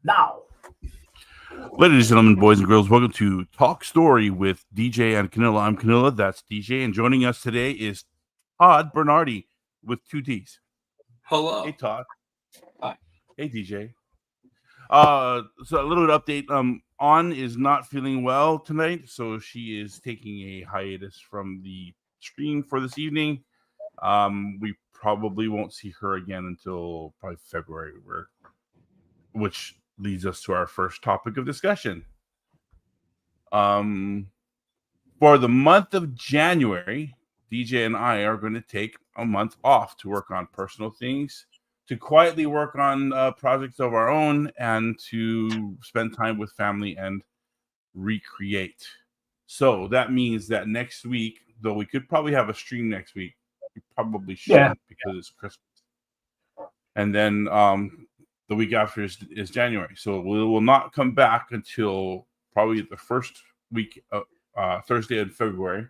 now. Ladies and gentlemen, boys and girls, welcome to Talk Story with DJ and Kanila. I'm Kanila, that's DJ, and joining us today is Todd Bernardy with two T's. Hey, Hello. Todd. Hi. Hey, DJ. So a little bit update. On is not feeling well tonight, so she is taking a hiatus from the stream for this evening. We probably won't see her again until probably February, which leads us to our first topic of discussion. Um, for the month of January, DJ and I are going to take a month off to work on personal things, to quietly work on projects of our own, and to spend time with family and recreate. So that means that next week, though we could probably have a stream next week, we probably Yeah. shouldn't because it's Christmas. And then the week after is January. So we will not come back until probably the first week, Thursday in February,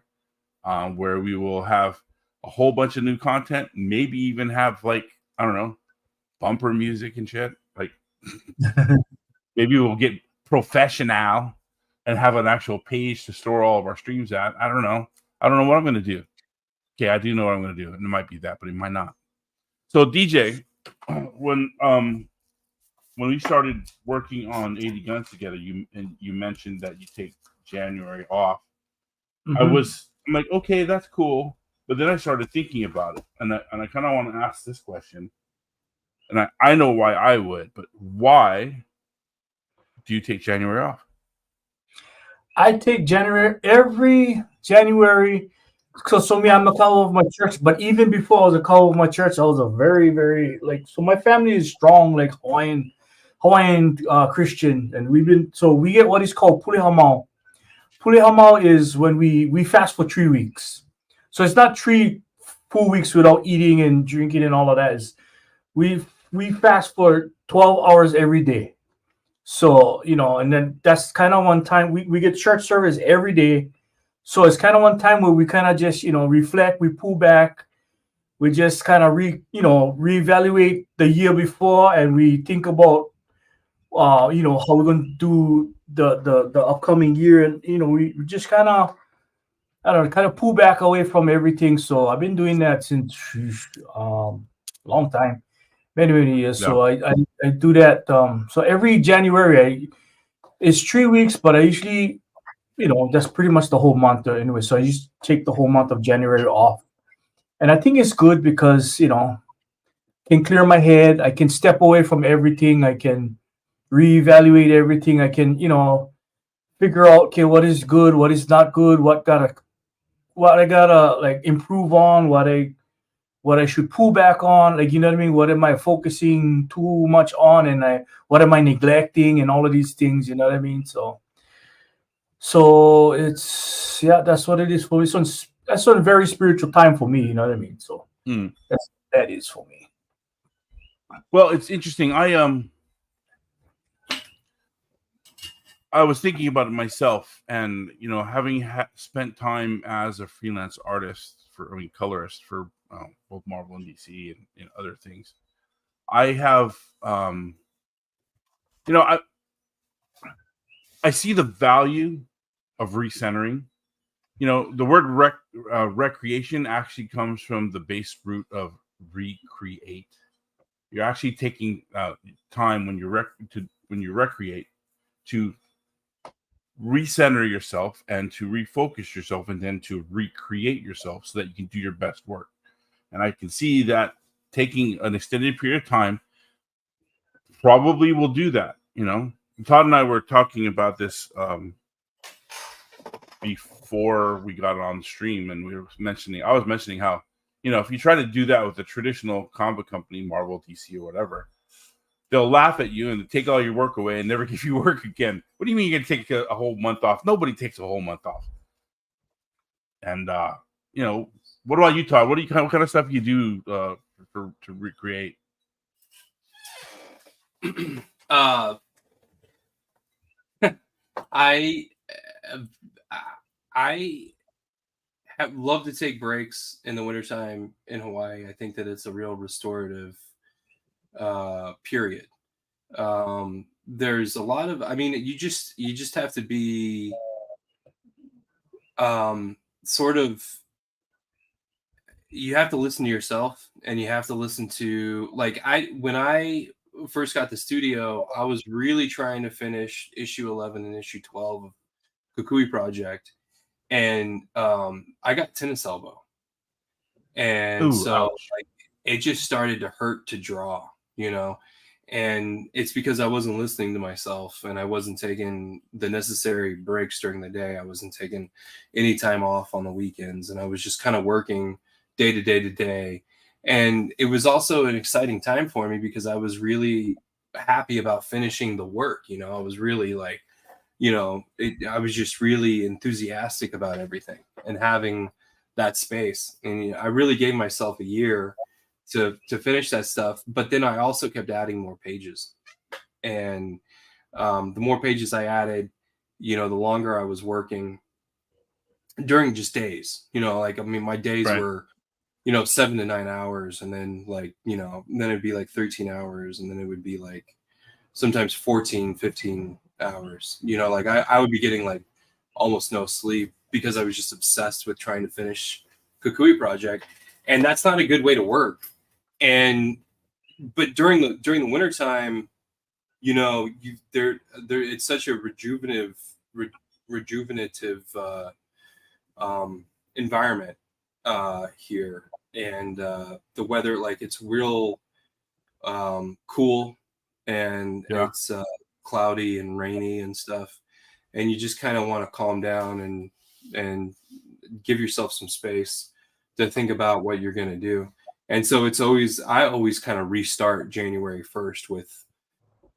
where we will have a whole bunch of new content, maybe even have, like, I don't know, bumper music and shit. Like, maybe we'll get professional and have an actual page to store all of our streams at. I don't know. I don't know what I'm going to do. Okay, I do know what I'm going to do. And it might be that, but it might not. So DJ, when we started working on 80 Guns together, you mentioned that you take January off. Mhm. I'm like, okay, that's cool. But then I started thinking about it, and I kind of want to ask this question. And I know why I would, but why do you take January off? I take every January. So me, I'm a call of my church. But even before I was a call of my church, I was a very, very like. So my family is strong, like Hawaiian Christian, and we get what is called pulihamau. Pulihamau is when we fast for 3 weeks. So it's not three full weeks without eating and drinking and all of that. We we fast for 12 hours every day. So, and then that's kind of one time we get church service every day. So it's kind of one time where we kind of just, reflect, we pull back, we just kind of reevaluate the year before, and we think about how we're going to do the upcoming year. And we just kind of, I don't know, kind of pull back away from everything. So I've been doing that since long time, many years. Yeah. So I do that. So every January, it's 3 weeks, but I usually, that's pretty much the whole month anyway. So I just take the whole month of January off. And I think it's good because, can clear my head. I can step away from everything. I can reevaluate everything. I can, figure out, okay, what is good, what is not good, what I gotta like improve on, what I should pull back on, like, you know what I mean? What am I focusing too much on, and what am I neglecting, and all of these things, you know what I mean? So it's, yeah, that's what it is for me. So that's a very spiritual time for me, you know what I mean? So Mm. that is for me. Well, it's interesting. I was thinking about it myself, and having spent time as a freelance artist colorist for both Marvel and DC and other things, I have, I see the value of recentering. The word recreation actually comes from the base root of recreate. You're actually taking time when you recreate to recenter yourself and to refocus yourself, and then to recreate yourself so that you can do your best work. And I can see that taking an extended period of time probably will do that. Todd and I were talking about this before we got on the stream, and I was mentioning how, if you try to do that with a traditional comic company, Marvel, DC, or whatever, they'll laugh at you and take all your work away and never give you work again. What do you mean you're going to take a whole month off? Nobody takes a whole month off. And what about you, Todd? What kind of stuff you do to recreate? I I have love to take breaks in the wintertime in Hawaii. I think that it's a real restorative period. there's a lot of, I mean, you just have to be sort of, you have to listen to yourself, and you have to listen to, like, when I first got the studio, I was really trying to finish issue 11 and issue 12 of Kukui Project, and I got tennis elbow, and Ooh, so ouch. like it just started to hurt to draw, you know, and it's because I wasn't listening to myself, and I wasn't taking the necessary breaks during the day. I wasn't taking any time off on the weekends, and I was just kind of working day to day to day. And it was also an exciting time for me because I was really happy about finishing the work. You know, I was really like, you know, I was just really enthusiastic about everything and having that space. And you know, I really gave myself a year to finish that stuff. But then I also kept adding more pages, and the more pages I added, you know, the longer I was working during just days. You know, like, I mean, my days Right. were, you know, 7 to 9 hours, and then, like, you know, then it'd be like 13 hours, and then it would be like sometimes 14, 15 hours. You know, like I would be getting like almost no sleep because I was just obsessed with trying to finish Kukui Project. And that's not a good way to work. And but during the wintertime, you know, there it's such a rejuvenative environment here. And the weather, like, it's real cool, and Yeah. it's cloudy and rainy and stuff, and you just kind of want to calm down and give yourself some space to think about what you're going to do. And so I always kind of restart January 1st with,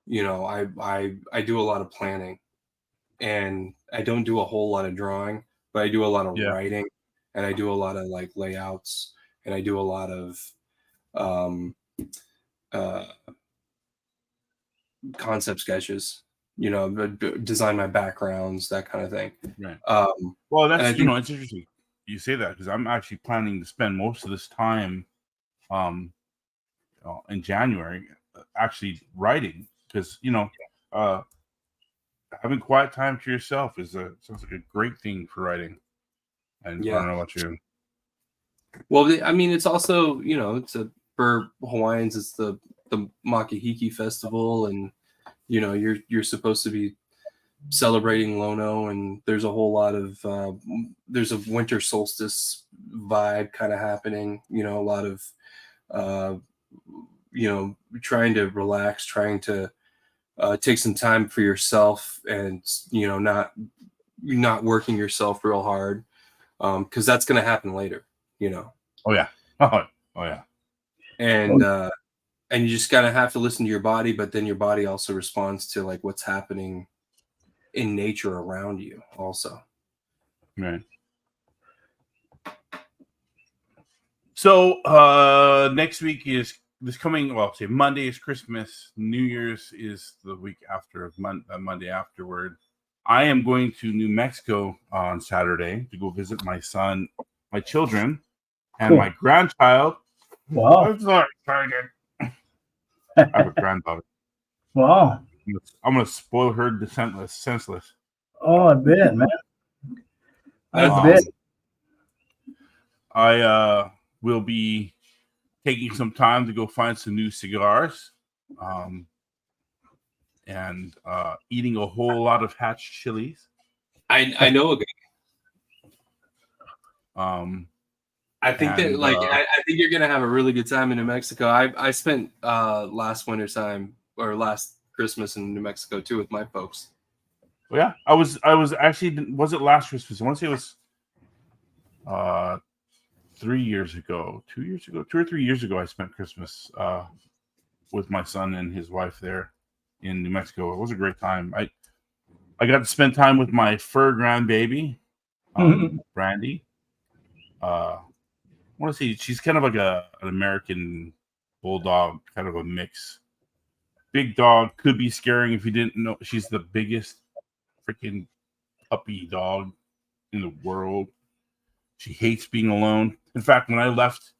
you know, I do a lot of planning, and I don't do a whole lot of drawing, but I do a lot of Yeah. writing, and I do a lot of like layouts, and I do a lot of um uh concept sketches, you know, design my backgrounds, that kind of thing. Right. Well, And I that's, you think, know, it's interesting you say that, because I'm actually planning to spend most of this time um in January actually writing, because, you know, uh having quiet time to yourself sounds like a great thing for writing. And I yeah. don't know about you. Well, I mean, it's also, you know, for Hawaiians, it's the Makahiki festival, and you know, you're supposed to be celebrating Lono, and there's a whole lot of there's a winter solstice vibe kind of happening. You know, a lot of uh, you know, trying to relax, trying to take some time for yourself, and you know, not working yourself real hard, because that's going to happen later. You know, Oh yeah. Oh yeah. and you just gotta have to listen to your body, but then your body also responds to like what's happening in nature around you also. Right. So next week is this coming, well, say Monday is Christmas. New Year's is the week after, Monday afterward. I am going to New Mexico on Saturday to go visit my son, my children, and Cool. my grandchild. Wow. I'm so excited. I have a granddaughter. Wow. I'm gonna spoil her senseless. Oh, I bet, man. I That's bet. awesome. I will be taking some time to go find some new cigars, and eating a whole lot of hatch chilies. I know a guy. I think that, And like, I think you're gonna have a really good time in New Mexico. I spent last winter time, or last Christmas, in New Mexico too with my folks. yeah, I was actually, was it last Christmas? I want to say it was 3 years ago, 2 years ago, 2 or 3 years ago. I spent Christmas with my son and his wife there in New Mexico. It was a great time. I got to spend time with my fur grandbaby, Brandy. I want to say she's kind of like an American bulldog, kind of a mix. Big dog, could be scaring if you didn't know. She's the biggest freaking puppy dog in the world. She hates being alone. In fact, when I left,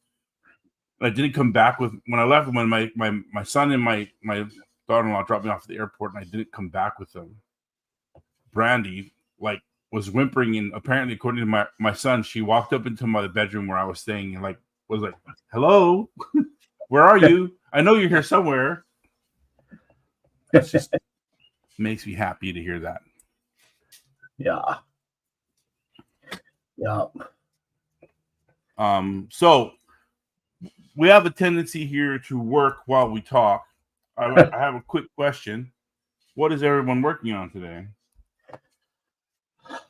I didn't come back when I left, when my son and my daughter-in-law dropped me off at the airport, and I didn't come back with them. Brandy, like, was whimpering, and apparently, according to my son, she walked up into my bedroom where I was staying and, like, was like, hello, where are you? I know you're here somewhere. It just makes me happy to hear that. Yeah. Yeah. So we have a tendency here to work while we talk. I have a quick question. What is everyone working on today?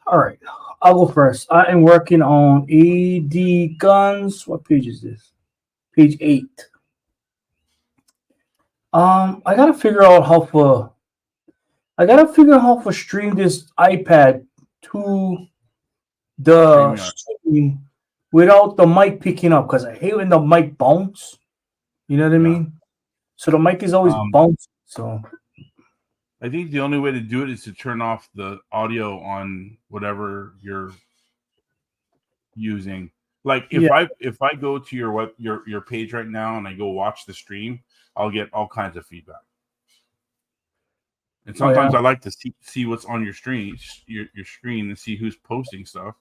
All right. I'll go first. I am working on AD Guns. What page is this? Page 8. I gotta figure out how to stream this iPad to the stream without the mic picking up, because I hate when the mic bounce. You know what I mean? So the mic is always bouncing. So I think the only way to do it is to turn off the audio on whatever you're using. Like if I go to your page right now and I go watch the stream, I'll get all kinds of feedback. And sometimes I like to see what's on your screen, your screen, and see who's posting stuff.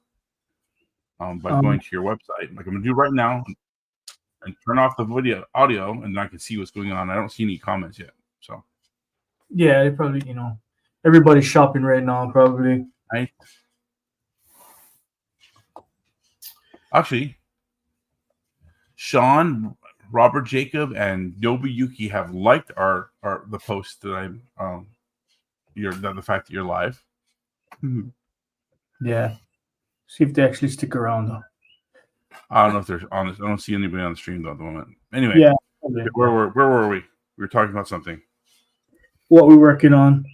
By going to your website, like I'm gonna do right now, and turn off the audio, and I can see what's going on. I don't see any comments yet, so yeah, they probably everybody's shopping right now, probably. Actually, Sean, Robert Jacob, and Nobuyuki have liked the post that I'm the fact that you're live. Yeah. See if they actually stick around though. I don't know if they're on this. I don't see anybody on the stream though at the moment. Anyway, yeah. Where were we? We were talking about something. What we're working on.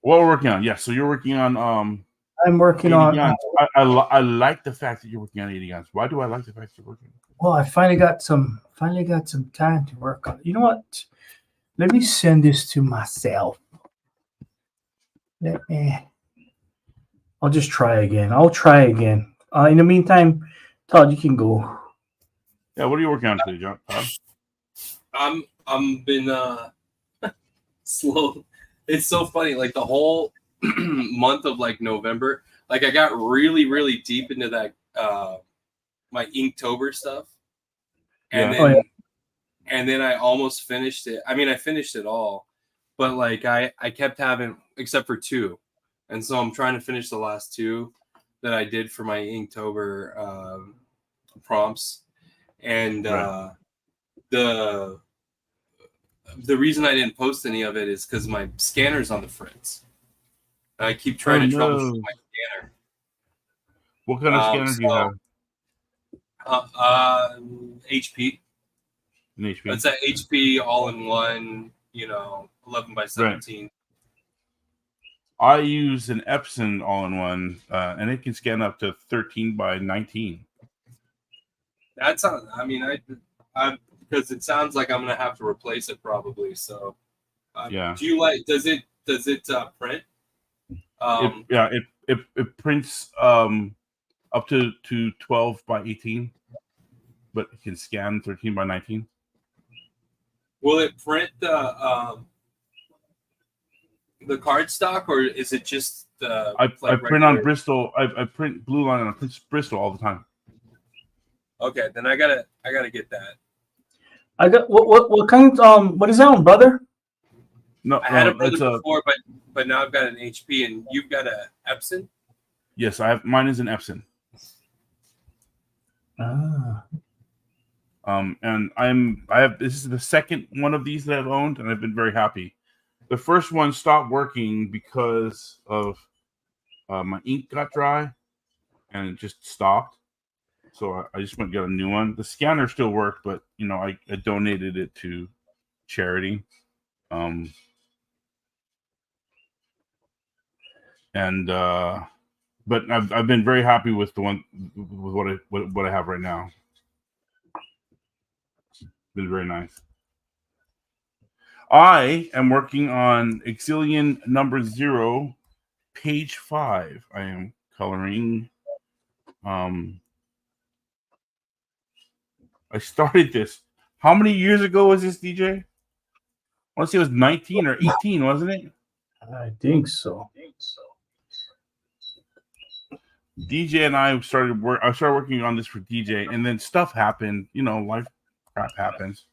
What we're working on? Yes. So you're working on I'm working on guns. I like the fact that you're working on 80 guns. Why do I like the fact that you're working? Well, I finally got some time to work on it. You know what? Let me send this to myself. I'll just try again. I'll try again. In the meantime, Todd, you can go. Yeah, what are you working on today, John? Todd? I'm been slow. It's so funny. Like the whole month of like November, like I got really, really deep into that my Inktober stuff, and then I almost finished it. I mean, I finished it all, but like I kept having, except for 2, and so I'm trying to finish the last 2 that I did for my Inktober prompts, and the reason I didn't post any of it is because my scanner's on the fritz. I keep trying to troubleshoot my scanner. What kind of scanner do you have? HP. An HP. It's an HP all-in-one, 11 by 17. Right. I use an Epson all-in-one, and it can scan up to 13 by 19. That's I because it sounds like I'm gonna have to replace it probably. So, do you like? Does it print? It prints up to 12 by 18, but it can scan 13 by 19. Will it print the cardstock, or is it just the? I print on Bristol. I print Blue Line and I print Bristol all the time. Okay, then I gotta get that. I got what kind? What is that one, brother? No, I had a brother before, but now I've got an HP, and you've got a Epson. Yes, I have. Mine is an Epson. And I have. This is the second one of these that I've owned, and I've been very happy. The first one stopped working because of my ink got dry, and it just stopped. So I just went and got a new one. The scanner still worked, but I donated it to charity. But I've been very happy with the one with what I have right now. It's been very nice. I am working on Exilian number 0, page 5. I am coloring. I started this. How many years ago was this, DJ? want to say it was 19 or 18, wasn't it? I think so. DJ and I started working on this for DJ, and then stuff happened. You know, life crap happens.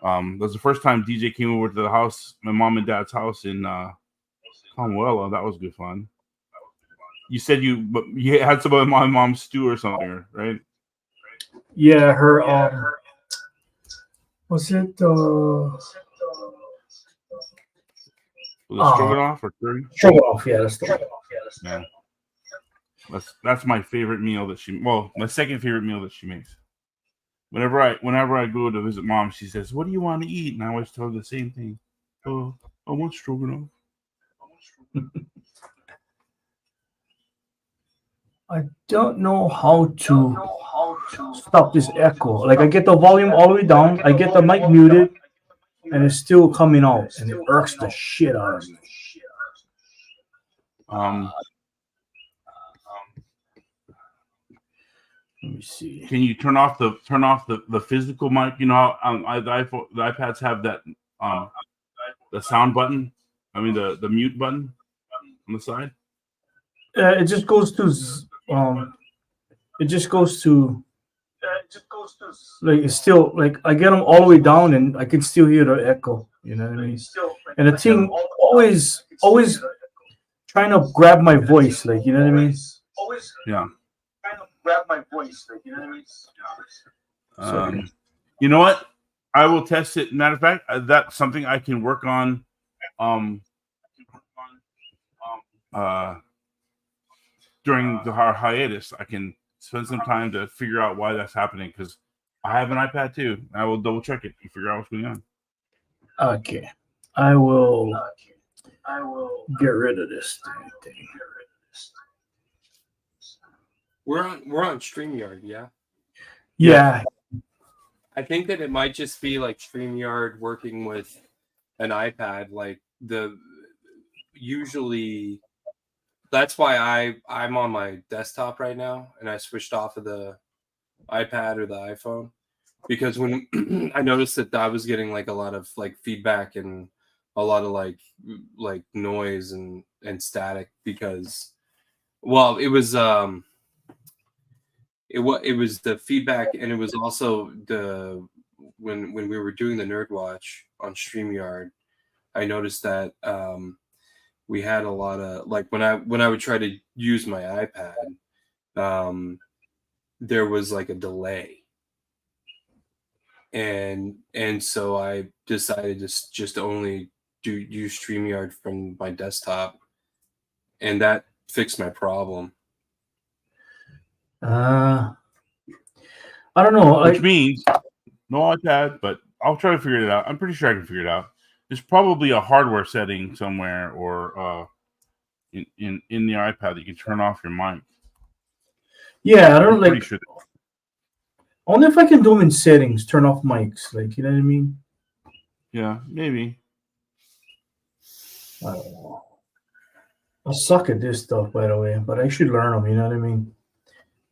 That was the first time DJ came over to the house, my mom and dad's house in Conwell. That was good fun. You said you had some of my mom's stew or something, right? Yeah, her was it Was it stroganoff or curry? stroganoff? Yeah, that's the one. Yeah. That's my favorite meal that my second favorite meal that she makes. Whenever I go to visit mom, she says, "What do you want to eat?" And I always tell her the same thing. Oh, I want stroganoff. I don't know how to stop this echo. Like I get the volume all the way down, I get the mic muted, and it's still coming out, and it irks the shit out of me. Let me see. Can you turn off the physical mic? You know, the iPads have that the sound button. I mean the mute button on the side. It just goes to like it's still like I get them all the way down and I can still hear the echo. You know what I mean? And the thing always trying to grab my voice, like you know what I mean? Yeah. Trying to grab my voice, like you know what I mean? You know what? I will test it. Matter of fact, that's something I can work on. During our hiatus, I can spend some time to figure out why that's happening because I have an iPad too. I will double check it and figure out what's going on. Okay, I will get rid of this thing. We're on StreamYard, yeah. Yeah. I think that it might just be like StreamYard working with an iPad. Like usually that's why I'm on my desktop right now and I switched off of the iPad or the iPhone because when I noticed that I was getting like a lot of like feedback and a lot of like noise and static because it was it was the feedback and it was also when we were doing the Nerd Watch on StreamYard, I noticed that we had a lot of like when I would try to use my iPad, there was like a delay, and so I decided to just only use StreamYard from my desktop, and that fixed my problem. I don't know. Which means no iPad, but I'll try to figure it out. I'm pretty sure I can figure it out. There's probably a hardware setting somewhere or in the iPad that you can turn off your mic. Yeah, I don't I'm like. Sure only if I can do them in settings, turn off mics. Like you know what I mean? Yeah, maybe. I don't know. I suck at this stuff, by the way, but I should learn them. You know what I mean?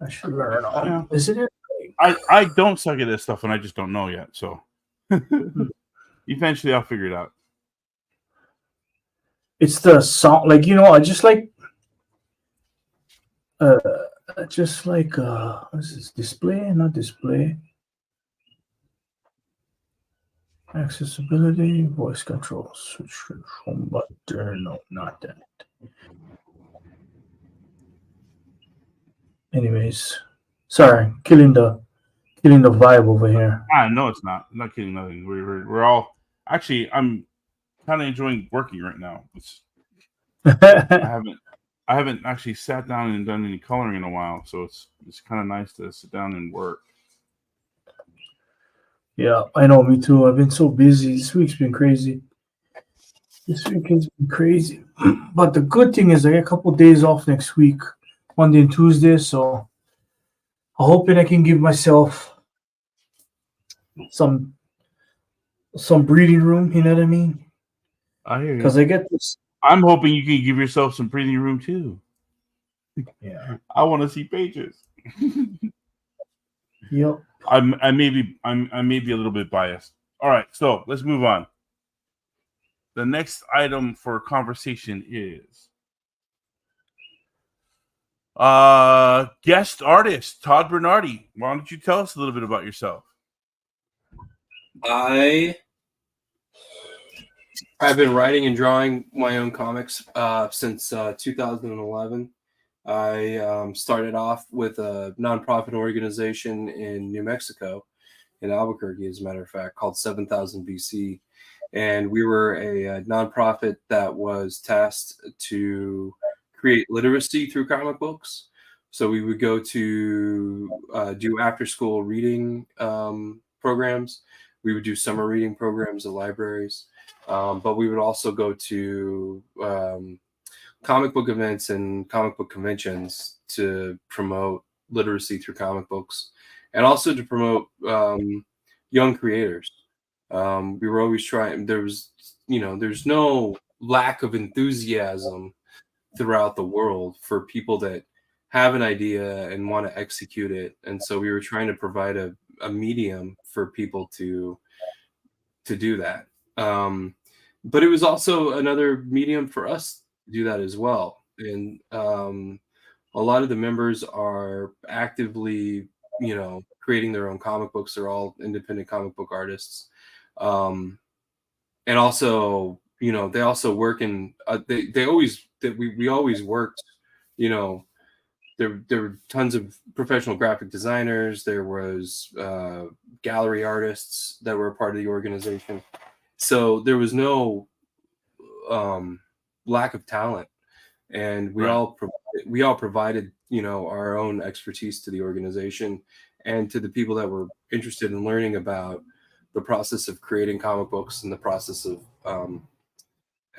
I should learn them. Yeah. Isn't it? I don't suck at this stuff, and I just don't know yet. So eventually, I'll figure it out. It's the song, like you know. I just like, what's this? Display, not display. Accessibility, voice control, switch home button. No, not that. Anyways, sorry, killing the vibe over here. No, it's not. I'm not kidding. Nothing. We're all actually. I'm kind of enjoying working right now. I haven't actually sat down and done any coloring in a while, so it's kind of nice to sit down and work. Yeah, I know. Me too. I've been so busy. This week's been crazy. This week has been crazy. But the good thing is I get a couple of days off next week, Monday and Tuesday. So I'm hoping I can give myself some breathing room. You know what I mean? I hear you. Because I get this. I'm hoping you can give yourself some breathing room too. Yeah. I want to see pages. Yep. I may be a little bit biased. All right, so let's move on. the next item for conversation is guest artist Todd Bernardy. Why don't you tell us a little bit about yourself? I've been writing and drawing my own comics since 2011. I started off with a nonprofit organization in New Mexico, in Albuquerque, as a matter of fact, called 7000 BC. And we were a nonprofit that was tasked to create literacy through comic books. So we would go to do after-school reading programs. We would do summer reading programs at libraries. But we would also go to comic book events and comic book conventions to promote literacy through comic books, and also to promote young creators. We were always trying. There's no lack of enthusiasm throughout the world for people that have an idea and want to execute it. And so we were trying to provide a medium for people to do that. But it was also another medium for us to do that as well. And a lot of the members are actively, creating their own comic books. They're all independent comic book artists. And also, they also work in, we always worked, there were tons of professional graphic designers. There was gallery artists that were a part of the organization. So there was no lack of talent, and we all provided our own expertise to the organization and to the people that were interested in learning about the process of creating comic books and the process of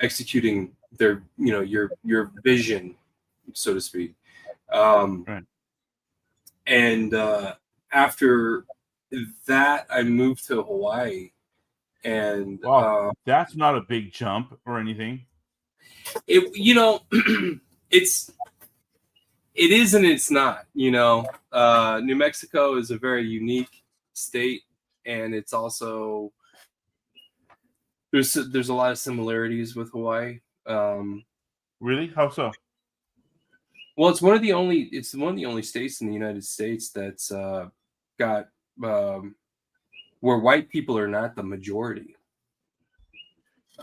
executing their your vision, so to speak. Right. And after that, I moved to Hawaii. And that's not a big jump or anything. It is and it's not. New Mexico is a very unique state, and it's also there's a lot of similarities with Hawaii. Really? How so? Well, it's one of the only states in the United States that's got where white people are not the majority.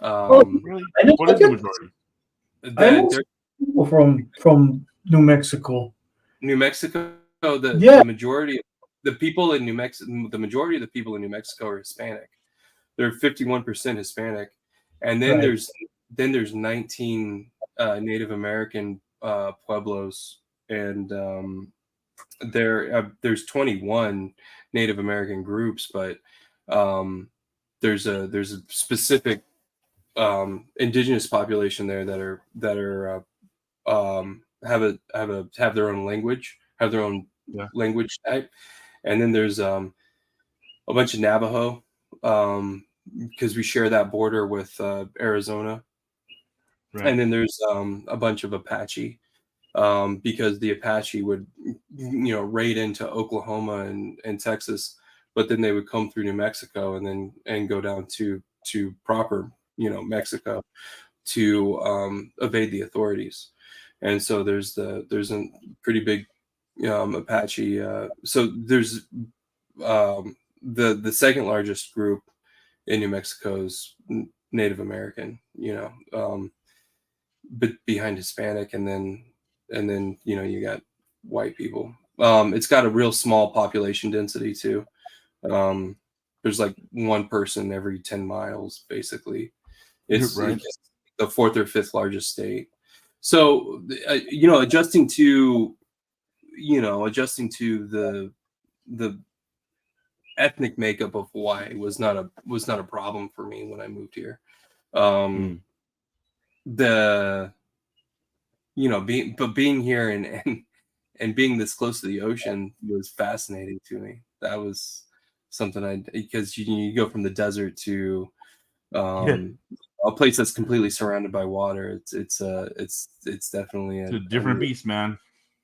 Really? What is the majority? People from New Mexico. New Mexico, the majority of the people in New Mexico, the majority of the people in New Mexico are Hispanic. They're 51% Hispanic, and then there's 19 Native American pueblos, and there's 21 Native American groups, but there's a specific indigenous population there that are have their own language, have their own language type, and then there's a bunch of Navajo because we share that border with Arizona, and then there's a bunch of Apache because the Apache would raid into Oklahoma and Texas, but then they would come through New Mexico and go down to proper Mexico to evade the authorities. And so there's a pretty big Apache. So there's the second largest group in New Mexico is Native American, but behind Hispanic, and then you got white people. It's got a real small population density too. There's like one person every 10 miles, basically. It's the fourth or fifth largest state. So, adjusting to the ethnic makeup of Hawaii was not a problem for me when I moved here. Being here and being this close to the ocean was fascinating to me. That was something because you go from the desert to a place that's completely surrounded by water. It's definitely a different beast, man.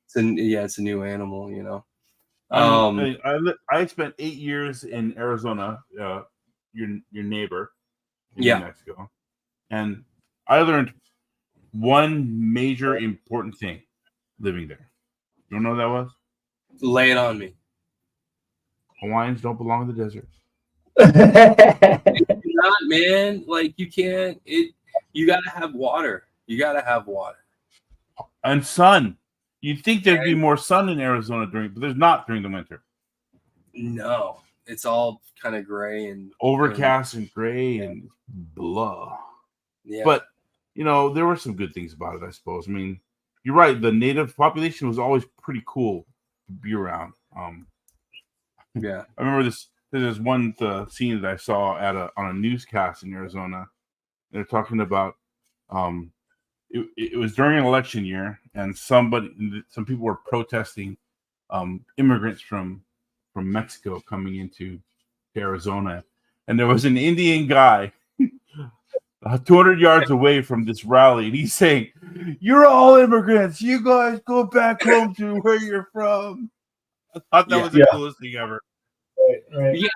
It's a new animal, I spent 8 years in Arizona, your neighbor in New Mexico, And I learned one major important thing living there. You know what that was? Lay it on me. Hawaiians don't belong in the desert. Not, man. Like you can't. You gotta have water. You gotta have water And sun. You'd think there'd be more sun in Arizona but there's not during the winter. No, it's all kind of gray and overcast and gray and blah. Yeah. But there were some good things about it, I suppose. I mean, you're right. The native population was always pretty cool to be around. Yeah. I remember this. There's one scene that I saw on a newscast in Arizona. They're talking about it was during an election year, and some people were protesting immigrants from Mexico coming into Arizona, and there was an Indian guy 200 yards away from this rally, and he's saying, "You're all immigrants. You guys go back home to where you're from." I thought that was the coolest thing ever. Right. Yeah.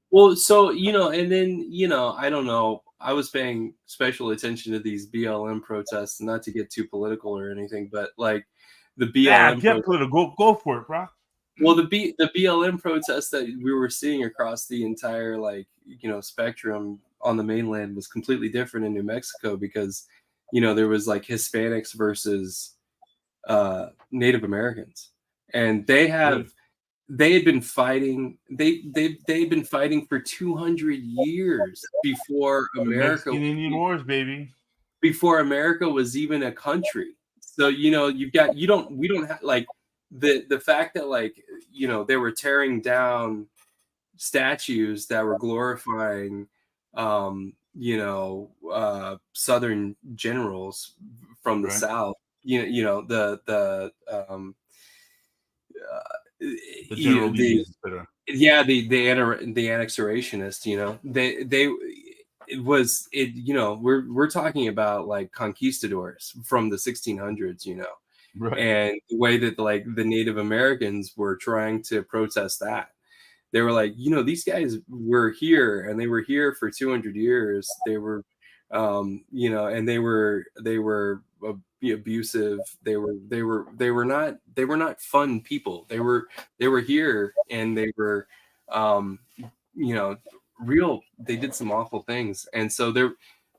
Well, so and then I don't know. I was paying special attention to these BLM protests, not to get too political or anything, but like the BLM. Get political. Go for it, bro. Well, the BLM protests that we were seeing across the entire spectrum on the mainland was completely different in New Mexico because there was like Hispanics versus Native Americans, and they had been fighting. They'd been fighting for 200 years before America. Mexican Indian Wars, baby. Before America was even a country. So we don't have like the fact that they were tearing down statues that were glorifying Southern generals from the South. The annexationists. We're talking about like conquistadors from the 1600s, and the way that the Native Americans were trying to protest that. They were like, these guys were here and they were here for 200 years. They were, and they were abusive. They were not fun people. They were here and they were, they did some awful things. And so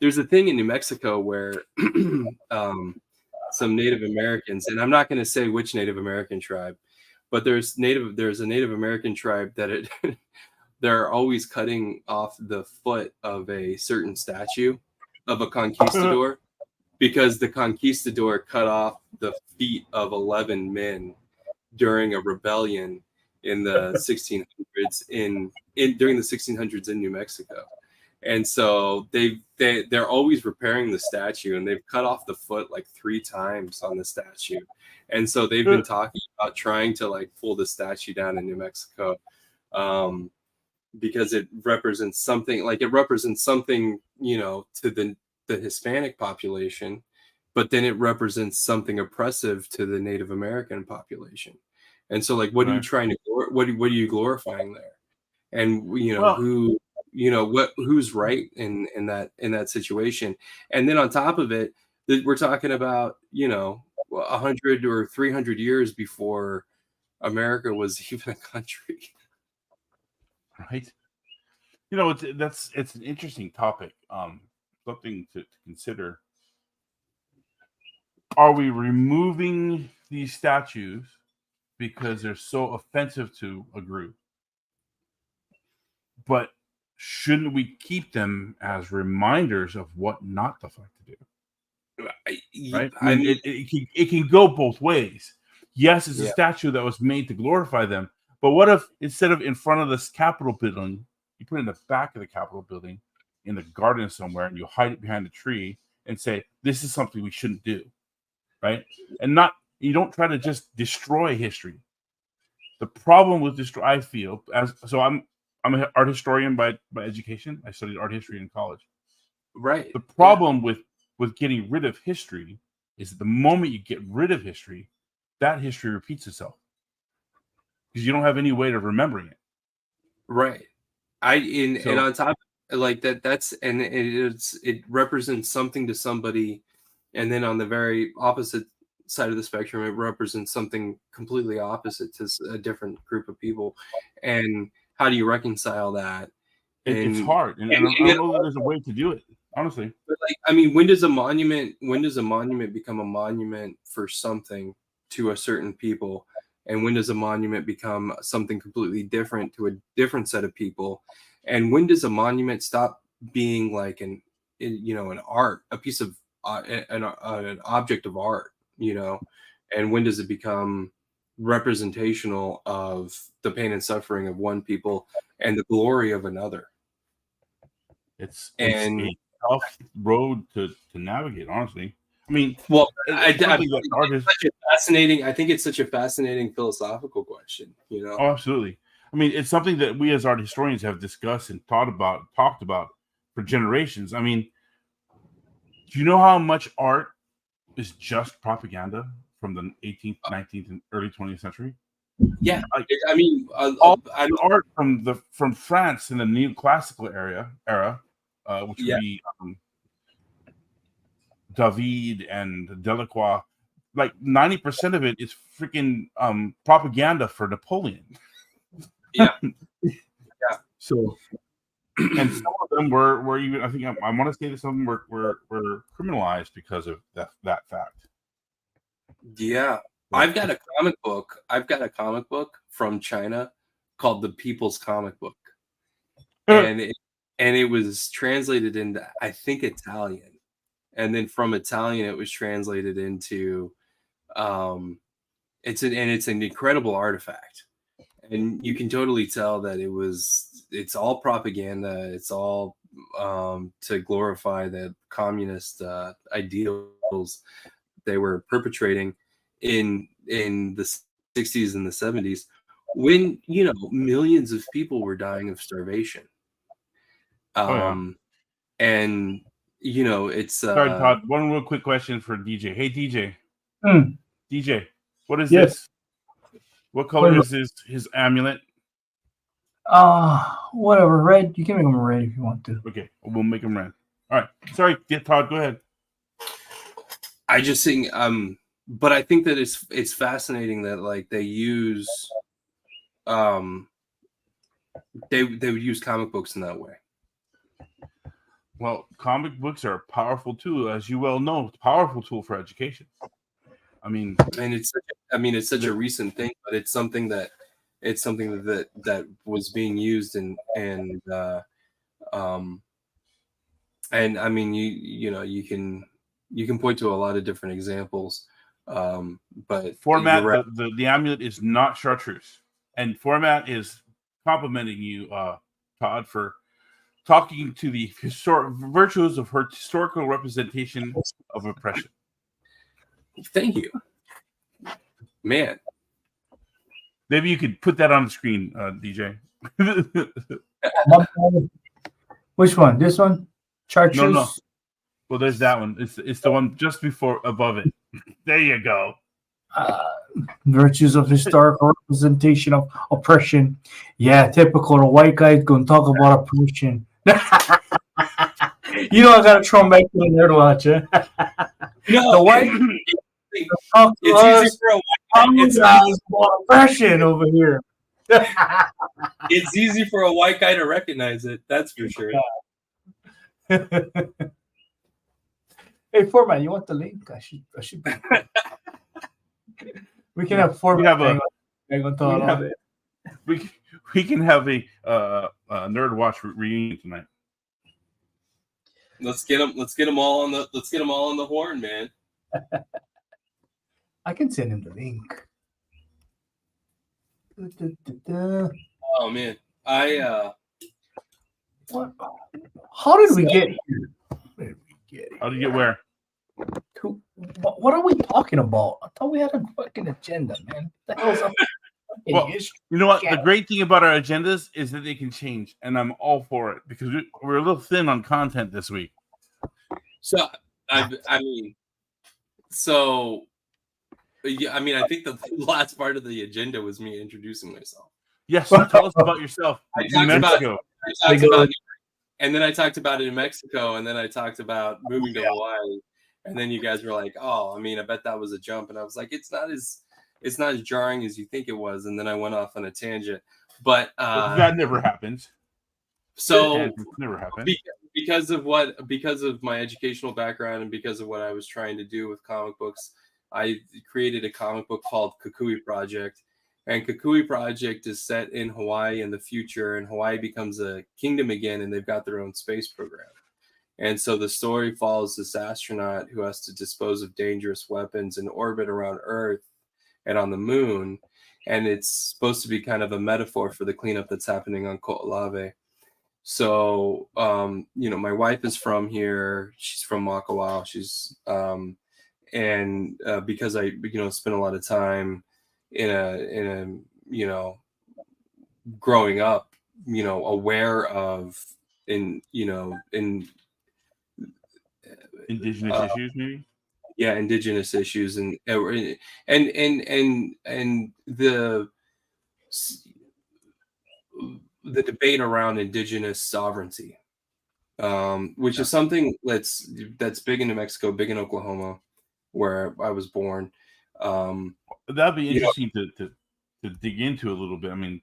there's a thing in New Mexico where some Native Americans, and I'm not going to say which Native American tribe, but there's a Native American tribe that they're always cutting off the foot of a certain statue of a conquistador because the conquistador cut off the feet of 11 men during a rebellion in the 1600s during the 1600s in New Mexico. And so they're always repairing the statue, and they've cut off the foot like 3 times on the statue. And so they've been talking about trying to pull the statue down in New Mexico because it represents something to the Hispanic population, but then it represents something oppressive to the Native American population. And so what are you trying to what are you glorifying there? And who's right in that situation? And then on top of it, we're talking about 100 or 300 years before America was even a country. Right. It's an interesting topic. Something to consider. Are we removing these statues because they're so offensive to a group? But shouldn't we keep them as reminders of what not the fuck to do? Right? I mean, it can go both ways. Yes, it's a statue that was made to glorify them, but what if instead of in front of this Capitol building, you put it in the back of the Capitol building, in the garden somewhere, and you hide it behind a tree and say, "This is something we shouldn't do," right? And you don't try to just destroy history. The problem with I feel I'm an art historian by education. I studied art history in college. Right. The problem with getting rid of history is that the moment you get rid of history, that history repeats itself because you don't have any way of remembering it. Right. And on top like that's and it represents something to somebody, and then on the very opposite side of the spectrum, it represents something completely opposite to a different group of people. And how do you reconcile that? It's hard, and I don't know that there's a way to do it, honestly. But like, I mean, when does a monument become a monument for something to a certain people, and when does a monument become something completely different to a different set of people? And when does a monument stop being like an art, a piece of an object of art, and when does it become representational of the pain and suffering of one people and the glory of another? It's a tough road to navigate, honestly. I mean, well, I think it's such a fascinating philosophical question, Oh, absolutely. I mean, it's something that we as art historians have discussed and talked about for generations. I mean, do you know how much art is just propaganda from the 18th, 19th, and early 20th century? Yeah, I mean, all art from France in the neoclassical era, which would be David and Delacroix. Like 90% of it is freaking propaganda for Napoleon. Yeah. So, and some of them were even, I think I want to say that some of them were criminalized because of that fact. Yeah. I've got a comic book from China called The People's Comic Book. And it was translated into, I think, Italian. And then from Italian it was translated into it's an incredible artifact. And you can totally tell that it's all propaganda. It's all to glorify the communist ideals they were perpetrating in the 60s and the 70s, when millions of people were dying of starvation. And it's sorry, Todd. One real quick question for DJ. Hey, DJ. DJ, what is this? What color is his amulet? Whatever. Red. You can make them red if you want to. Okay, we'll make them red. All right. Sorry, Todd. Go ahead. I just think, but I think that it's fascinating that like they use, they would use comic books in that way. Well, comic books are a powerful tool, as you well know. It's a powerful tool for education. I mean, and it's such a recent thing, but it's something that was being used and I mean, you can point to a lot of different examples, but format right. the amulet is not chartreuse, and format is complimenting you, Todd, for talking to the virtues of her historical representation of oppression. Thank you, man. Maybe you could put that on the screen, DJ. Which one? This one? Chartreuse? No. Well, there's that one. It's the one just above it. There you go. Virtues of historical representation of oppression. Yeah, typical. The white guys gonna talk about oppression. I gotta throw back to the nerd watch. No, the white. It's easy for a white guy. It's oppression over here. It's easy for a white guy to recognize it. That's for sure. Hey, Format, you want the link? I should. We can have Format. We can have a nerd watch reunion tonight. Let's get them all on the horn, man. I can send him the link. Oh man, what? How did we get here? How did you get where? What are we talking about? I thought we had a fucking agenda, man. What the hell's up? Well, you know what? The great thing about our agendas is that they can change, and I'm all for it because we're a little thin on content this week. So, I think the last part of the agenda was me introducing myself. Yes, so tell us about yourself. I talked about And then I talked about it in Mexico, and then I talked about moving to Hawaii, and then you guys were like, "Oh, I mean, I bet that was a jump," and I was like, "It's not as jarring as you think it was," and then I went off on a tangent, but that never happens. so Never happened. because of my educational background and because of what I was trying to do with comic books, I created a comic book called Kukui Project. And Kukui Project is set in Hawaii in the future, and Hawaii becomes a kingdom again, and they've got their own space program. And so the story follows this astronaut who has to dispose of dangerous weapons in orbit around Earth and on the moon. And it's supposed to be kind of a metaphor for the cleanup that's happening on Ko'olave. So, my wife is from here. She's from Makawao. She's, because I, spent a lot of time in a, growing up, aware of Indigenous issues, maybe. Yeah, indigenous issues and the debate around indigenous sovereignty, which is something that's big in New Mexico, big in Oklahoma, where I was born. That'd be interesting to dig into a little bit. I mean,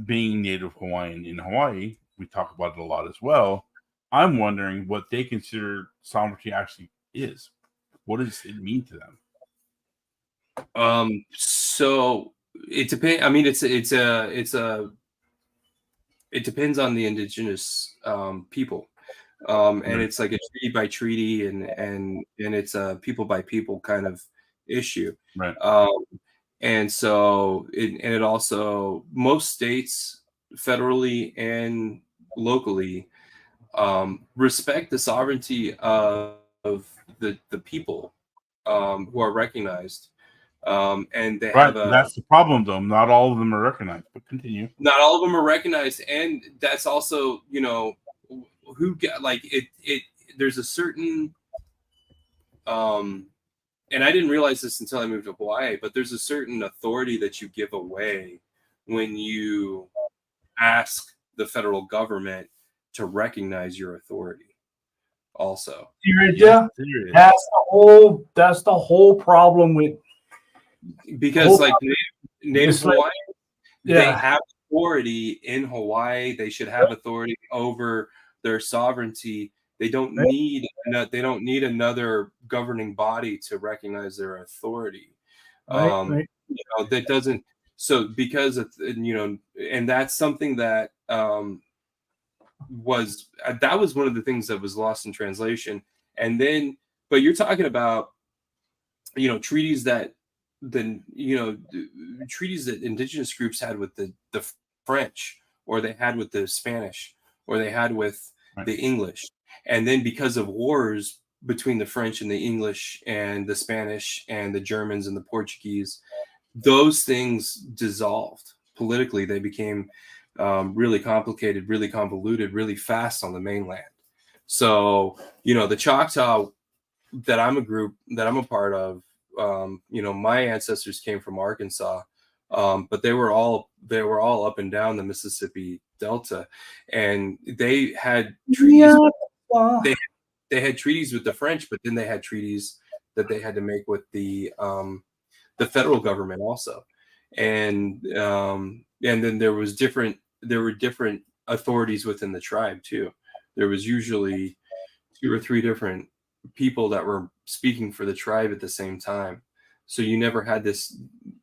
being Native Hawaiian in Hawaii, we talk about it a lot as well. I'm wondering what they consider sovereignty actually is. What does it mean to them? So it depends. I mean, it depends on the indigenous people, and it's like a treaty by treaty, and it's a people by people kind of issue. Right. And so it also, most states, federally and locally, respect the sovereignty of the people who are recognized. And they have that's the problem, though. Not all of them are recognized, but continue. Not all of them are recognized, and that's also, who get like it. There's a certain, and I didn't realize this until I moved to Hawaii, but there's a certain authority that you give away when you ask the federal government to recognize your authority. Also, yeah, that's the whole problem with, because like Native Hawaiians, they have authority in Hawaii. They should have authority over their sovereignty. They don't need another governing body to recognize their authority. That doesn't. So because of, and that's something that was one of the things that was lost in translation. And then, but you're talking about, treaties that treaties that indigenous groups had with the French, or they had with the Spanish, or they had with the English. And then because of wars between the French and the English and the Spanish and the Germans and the Portuguese, those things dissolved politically. They became really complicated, really convoluted, really fast on the mainland. So, the Choctaw that I'm a part of, my ancestors came from Arkansas, but they were all up and down the Mississippi Delta, and they had treaties. They had treaties with the French, but then they had treaties that they had to make with the federal government also, and then there were different authorities within the tribe too. There was usually 2 or 3 different people that were speaking for the tribe at the same time. So you never had this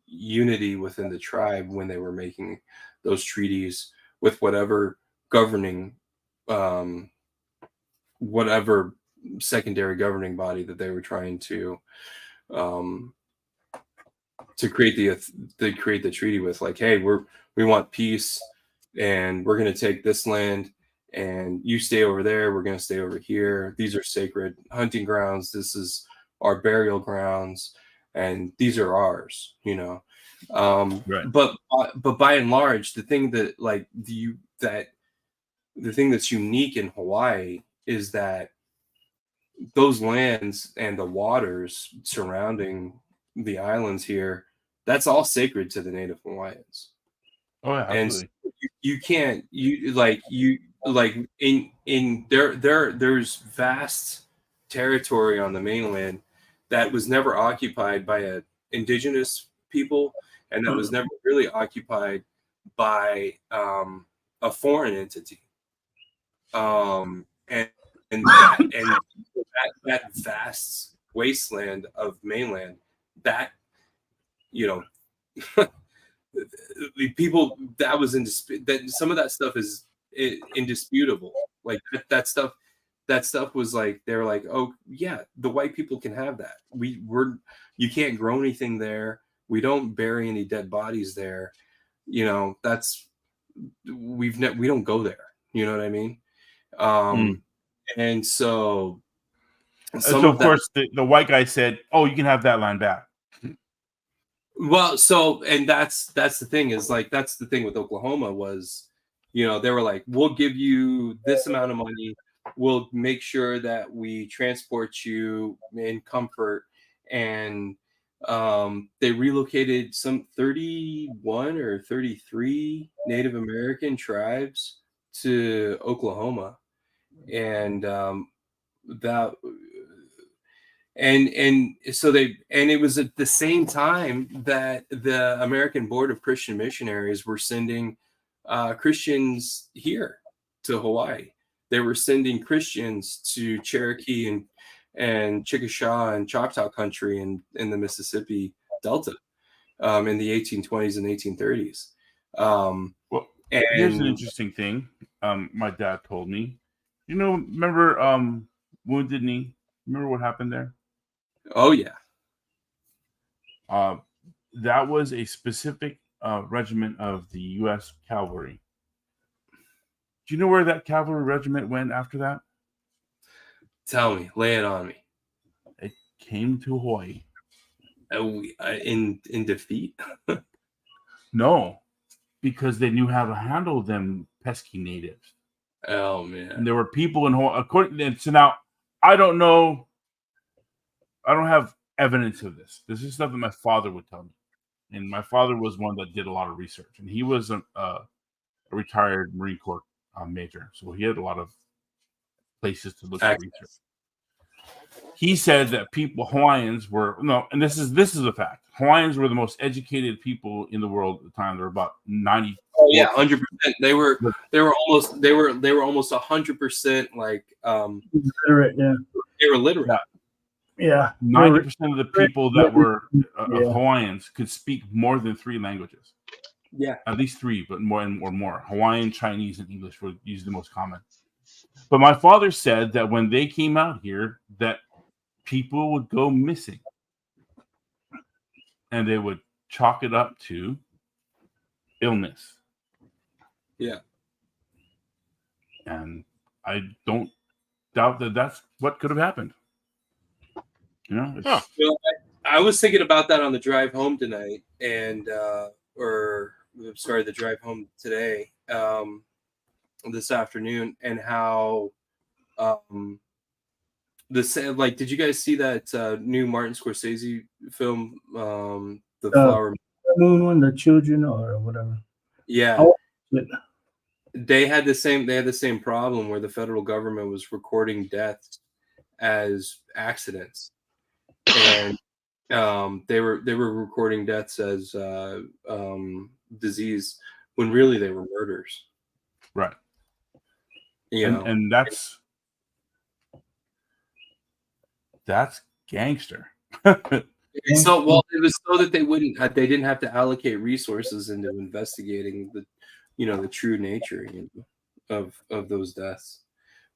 unity within the tribe when they were making those treaties with whatever governing, whatever secondary governing body that they were trying to create the treaty with. Like, hey, we want peace, and we're going to take this land, and you stay over there. We're going to stay over here. These are sacred hunting grounds. This is our burial grounds, and these are ours. Right. But by and large, the thing that the thing that's unique in Hawaii is that those lands and the waters surrounding the islands here, that's all sacred to the Native Hawaiians. Oh, yeah, absolutely. And you can't, like in there's vast territory on the mainland that was never occupied by a indigenous people, and that was never really occupied by a foreign entity. And that vast wasteland of mainland, that the people that was that some of that stuff is indisputable. Like that stuff was like, they were like, oh yeah, the white people can have that. You can't grow anything there. We don't bury any dead bodies there. That's we don't go there. You know what I mean? And so of course the white guy said, oh, you can have that land back. Well, so, and that's the thing, is like, that's the thing with Oklahoma was, they were like, we'll give you this amount of money. We'll make sure that we transport you in comfort. And they relocated some 31 or 33 Native American tribes to Oklahoma. And that and so it was at the same time that the American Board of Christian Missionaries were sending Christians here to Hawaii. They were sending Christians to Cherokee and Chickasaw and Choctaw country in the Mississippi Delta in the 1820s and 1830s. Well, here's an interesting thing. My dad told me, remember Wounded Knee? Remember what happened there? Oh yeah. That was a specific regiment of the U.S. Cavalry. Do you know where that cavalry regiment went after that? Tell me, lay it on me. It came to Hawaii. In defeat? No, because they knew how to handle them pesky natives. Oh man! And there were people in Hawaii. So now I don't know. I don't have evidence of this. This is stuff that my father would tell me. And my father was one that did a lot of research. And he was a retired Marine Corps major. So he had a lot of places to look at research. He said that Hawaiians were, and this is a fact. Hawaiians were the most educated people in the world at the time. They were about 90. Oh yeah, 100%. They were almost 100% like literate. Yeah, they were literate. Yeah, 90% of the people that were Hawaiians could speak more than 3 languages. Yeah, at least 3, but more and more. Hawaiian, Chinese, and English were usually the most common. But my father said that when they came out here, that people would go missing, and they would chalk it up to illness. Yeah, and I don't doubt that that's what could have happened. I was thinking about that on the drive home tonight, and the drive home today, this afternoon, and how did you guys see that new Martin Scorsese film, the Flower Moon one, the children or whatever? Yeah. They had the same problem where the federal government was recording deaths as accidents, and they were recording deaths as disease when really they were murders. Right. And that's gangster. So, well, it was so that they didn't have to allocate resources into investigating the true nature of those deaths,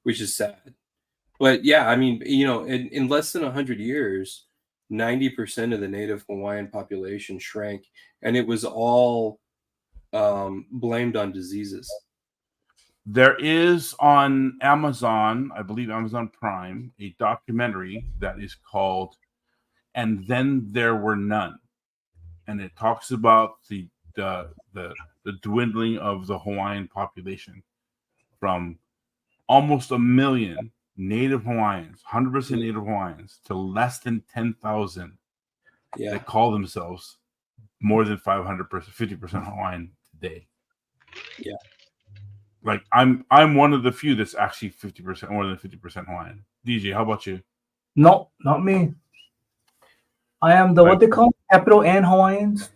which is sad. But yeah, I mean, in less than 100 years, 90% of the native Hawaiian population shrank, and it was all blamed on diseases. There is on Amazon, I believe Amazon Prime, a documentary that is called "And Then There Were None," and it talks about the dwindling of the Hawaiian population from almost 1 million native Hawaiians, 100% native Hawaiians, to less than 10,000 that call themselves more than 50% Hawaiian today. Yeah. like I'm one of the few that's actually 50% more than 50% Hawaiian. DJ, how about you? No, not me. I am the Like, what they call capital N Hawaiians.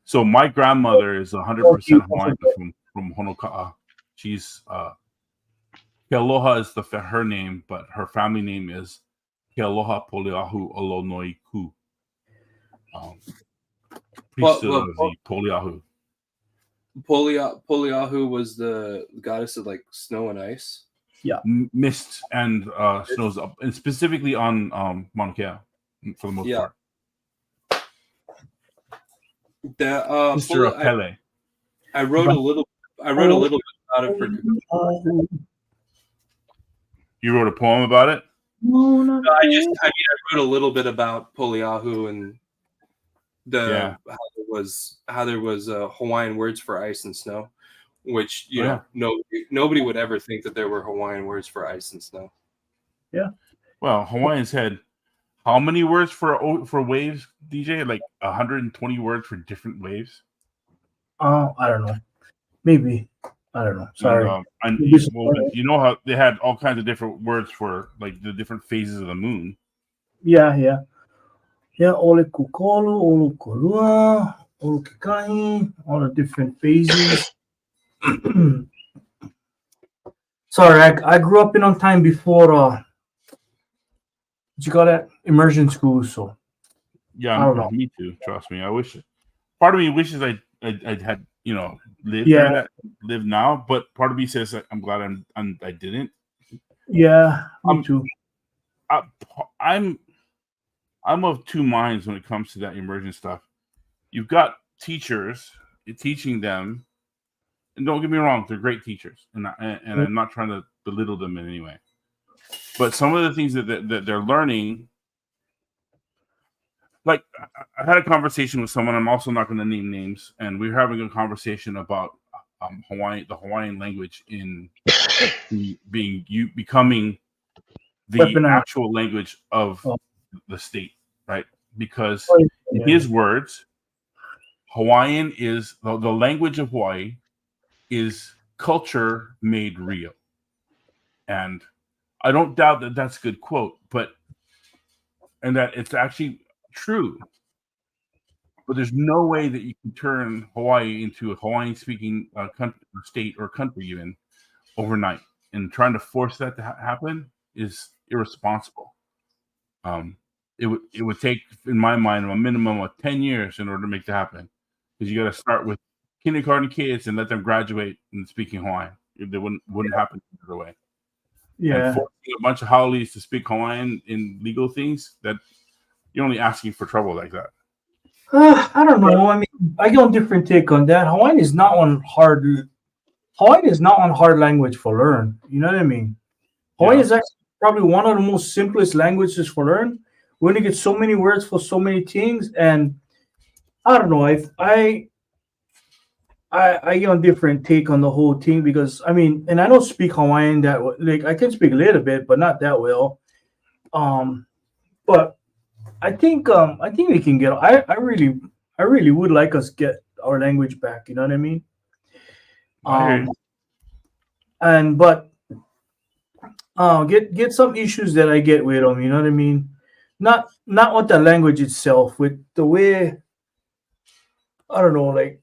so my grandmother is Oh, 100% Hawaiian from Honoka'a. She's Kealoha is her name, but her family name is Kealoha Poliahu Olonoi Ku. Priesthood of the Poliahu. Poliahu was the goddess of like snow and ice. Yeah, Mist and snows up, and specifically on Mauna Kea for the most part. The Sister of Pele. I wrote a little bit about it for. You wrote a poem about it? No, I wrote a little bit about Poliahu and how there was Hawaiian words for ice and snow, which nobody would ever think that there were Hawaiian words for ice and snow. Yeah. Well, Hawaiians had how many words for waves, DJ? Like 120 words for different waves? I don't know. Maybe. I don't know. Sorry. And you know how they had all kinds of different words for like the different phases of the moon. Yeah. Ole kukolu, ole kolua, ole kikahi, all the different phases. Sorry, I grew up in on time before what you call that, immersion school. So yeah, I don't know. Me too. Trust me. I wish. Part of me wishes I had lived during that, live now, but part of me says I'm glad I didn't. Yeah, me too. I'm of two minds when it comes to that immersion stuff. You've got teachers teaching them, and don't get me wrong, they're great teachers, and I'm not trying to belittle them in any way. But some of the things that they're learning, like I had a conversation with someone. I'm also not going to name names, and we were having a conversation about the Hawaiian language becoming the actual language of the state, right? Because in his words, Hawaiian is the language of Hawaii is culture made real, and I don't doubt that that's a good quote, and that it's actually true. But there's no way that you can turn Hawaii into a Hawaiian-speaking state or country even overnight, and trying to force that to happen is irresponsible. It would take, in my mind, a minimum of 10 years in order to make that happen, because you got to start with kindergarten kids and let them graduate in speaking Hawaiian. They wouldn't happen the other way. Yeah, and forcing a bunch of Haoles to speak Hawaiian in legal things, that you're only asking for trouble like that. I don't know. I mean, I got a different take on that. Hawaiian is not one hard language for learn. You know what I mean? Hawaiian is actually probably one of the most simplest languages for learn. We only get so many words for so many things, and I don't know. I get a different take on the whole thing, because I mean, and I don't speak Hawaiian that well. Like I can speak a little bit, but not that well. But I think we can get. I really would like us get our language back. You know what I mean? Get some issues that I get with them. You know what I mean? Not with the language itself, with the way, I don't know, like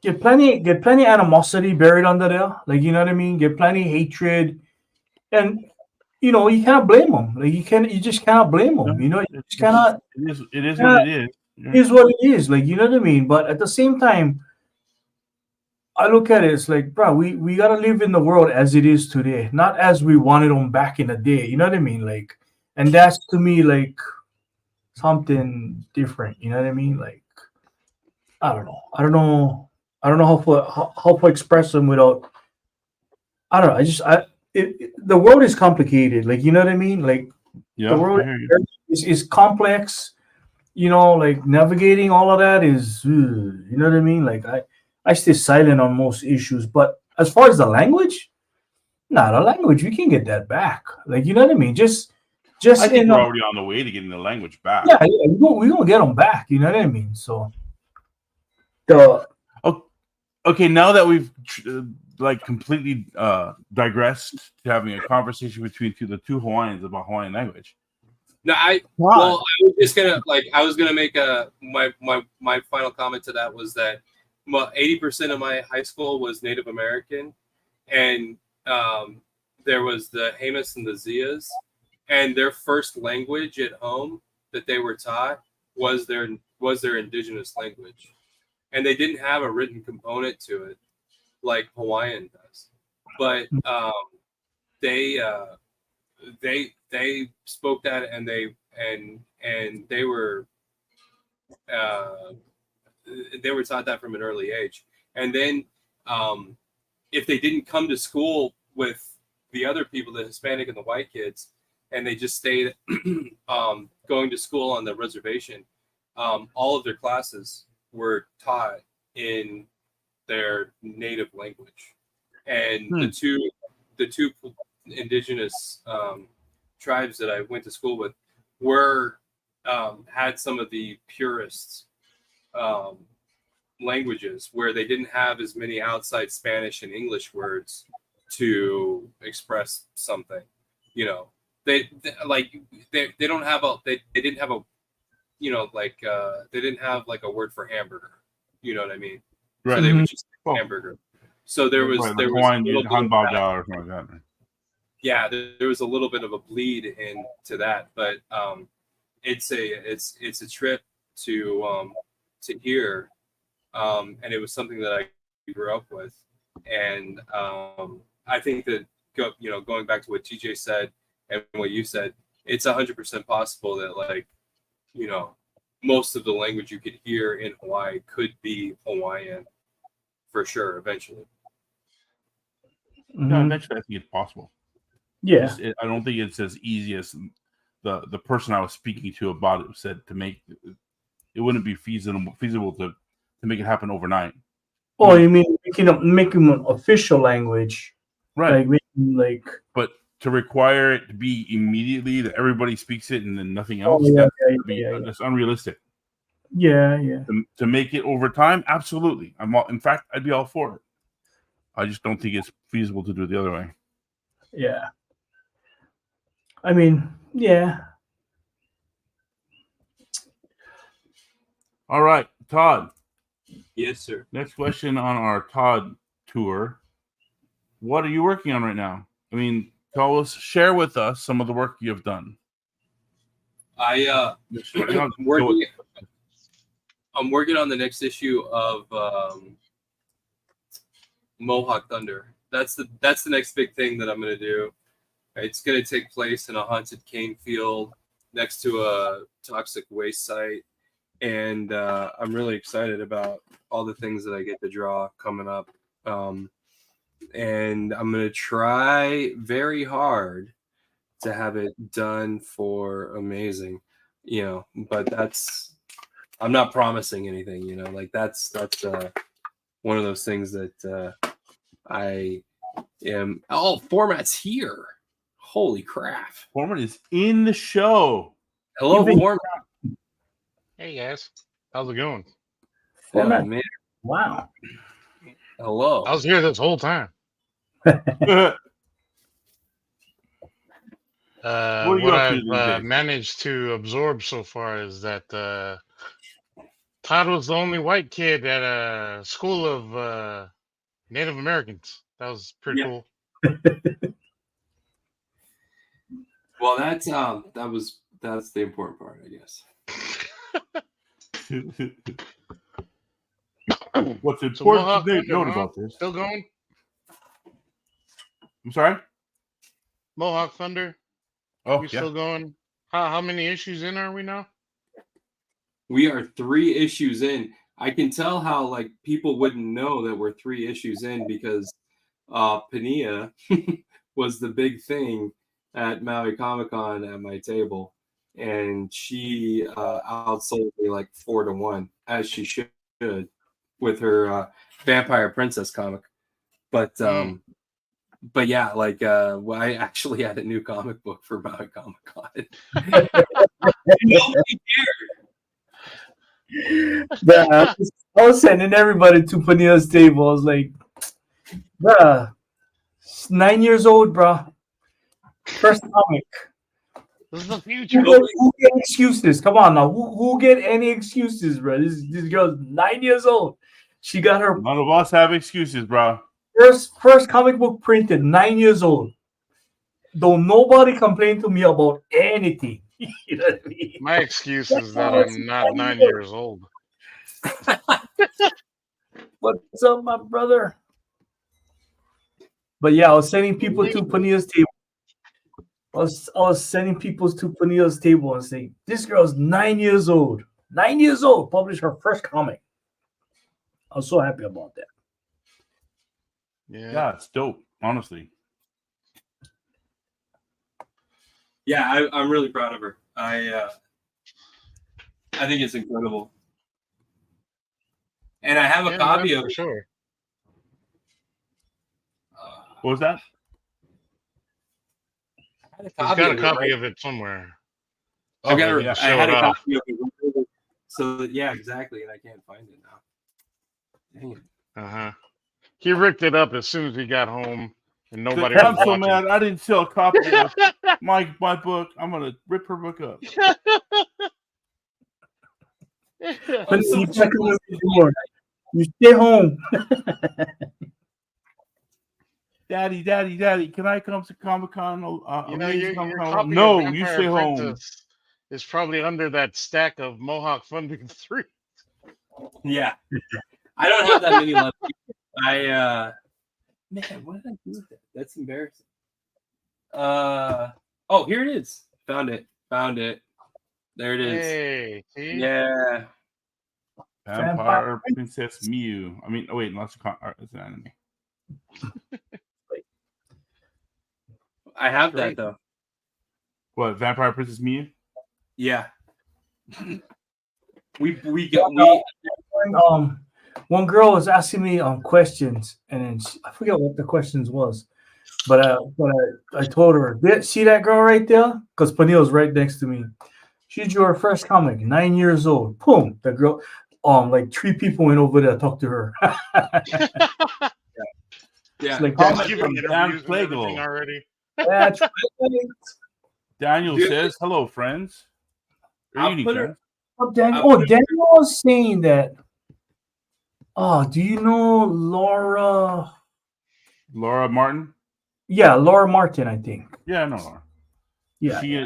get plenty animosity buried under there. Like, you know what I mean? Get plenty hatred, and you can't blame them. Like you just cannot blame them. You just cannot. It is what it is. It is what it is. Like, you know what I mean? But at the same time, I look at it, it's like, bro, we gotta live in the world as it is today, not as we wanted them back in the day. You know what I mean? Like, and that's to me like something different. You know what I mean? Like, I don't know how to express them without. I don't know. The world is complicated. Like, you know what I mean? Like, the world is complex. Like navigating all of that is, you know what I mean? Like, I stay silent on most issues, but as far as the language, the language, we can get that back. Like, you know what I mean? I think we're already on the way to getting the language back. Yeah, we're gonna get them back. You know what I mean? So, The Oh, okay. Now that we've like completely digressed to having a conversation between the two Hawaiians about Hawaiian language. No, I was gonna make my final comment to that was that 80% of my high school was Native American, and there was the Hamas and the Zias, and their first language at home that they were taught was their indigenous language, and they didn't have a written component to it like Hawaiian does, but they spoke that, and they were taught that from an early age. And then if they didn't come to school with the other people, the Hispanic and the white kids, and they just stayed going to school on the reservation, all of their classes were taught in their native language. And the two indigenous tribes that I went to school with were had some of the purest languages, where they didn't have as many outside Spanish and English words to express something. You know, they don't have they didn't have a, you know, like they didn't have like a word for hamburger. You know what I mean? Right. So they would just say hamburger. So there was right, there was Hawaiian hamburger or something like that. Yeah, there was a little bit of a bleed into that, but it's a trip to hear, and it was something that I grew up with, and I think that going back to what TJ said and what you said, it's 100% possible that, like, you know, most of the language you could hear in Hawaii could be Hawaiian for sure eventually. Yeah, eventually I think it's possible. Yeah, I don't think it's as easy as the person I was speaking to about it said. To make it wouldn't be feasible to make it happen overnight. Oh, you mean make them an official language, right? Like, but to require it to be immediately that everybody speaks it and then nothing else, that's unrealistic. Yeah. To make it over time, absolutely. In fact, I'd be all for it. I just don't think it's feasible to do it the other way. Yeah. I mean, yeah. All right, Todd. Yes, sir. Next question on our Todd tour. What are you working on right now? I mean, share with us some of the work you have done. I'm working on the next issue of Mohawk Thunder. That's the next big thing that I'm going to do. It's going to take place in a haunted cane field next to a toxic waste site, and I'm really excited about all the things that I get to draw coming up. And I'm going to try very hard to have it done for amazing, you know, but I'm not promising anything, you know, like that's one of those things that I am. Oh, Format's here. Holy crap. Format is in the show. Hello, Format. Hey, guys. How's it going? Format. Oh, man. Wow. Hello. I was here this whole time. What I've managed to absorb so far is that Todd was the only white kid at a school of Native Americans. That was pretty cool. Well, that's the important part, I guess. What's important to note about this? Still going? I'm sorry? Mohawk Thunder. Oh, we still going? How many issues in are we now? We are 3 issues in. I can tell how, like, people wouldn't know that we're 3 issues in because Pania was the big thing at Maui Comic-Con at my table, and she outsold me like 4-1, as she should, with her Vampire Princess comic. But yeah, like I actually had a new comic book for Maui Comic-Con. Nobody cared. I was sending everybody to Panilla's table. I was like, bruh, 9 years old, bruh. First comic. This is the future. Who get excuses? Come on now. Who get any excuses, bro? This girl's 9 years old. She got her None of us have excuses, bro. first comic book printed, 9 years old. Don't nobody complain to me about anything. You know what I mean? My excuse is that I'm not 9 years old. What's up, my brother? But yeah, I was sending people to Panilla's table. I was sending people to Panilla's table and saying, this girl's 9 years old. 9 years old, published her first comic. I was so happy about that. Yeah, it's dope, honestly. Yeah, I'm really proud of her. I think it's incredible. And I have a copy of it. Sure. What was that? I've got a copy of it somewhere. I got yeah. I had a copy of it. So yeah, exactly, and I can't find it now. Dang it. He ripped it up as soon as he got home, and nobody I'm was so watching. mad. I didn't sell a copy of my book. I'm gonna rip her book up. You stay home. Daddy, can I come to Comic-Con? Your copy No, of you Vampire stay home. Apprentice is probably under that stack of Mohawk Funding 3. Yeah. I don't have that many left. Man, what did I do with it? That's embarrassing. Oh, here it is. Found it. There it is. Hey, see? Yeah. Vampire Princess Mew. I mean, oh wait, that's an anime. I have that though. What, Vampire Princess Mew? Yeah. We one girl was asking me questions, and then I forget what the questions was, but I told her, see that girl right there? Because Panilla's right next to me. She drew her first comic, 9 years old. Boom, the girl. Like 3 people went over there to talk to her. Yeah. Like, She's giving interviews and everything already. That's right. Daniel says, "Hello, friends." Daniel was saying that. Oh, do you know Laura? Laura Martin? Yeah, Laura Martin, I think. Yeah, I know Laura. Yeah. She,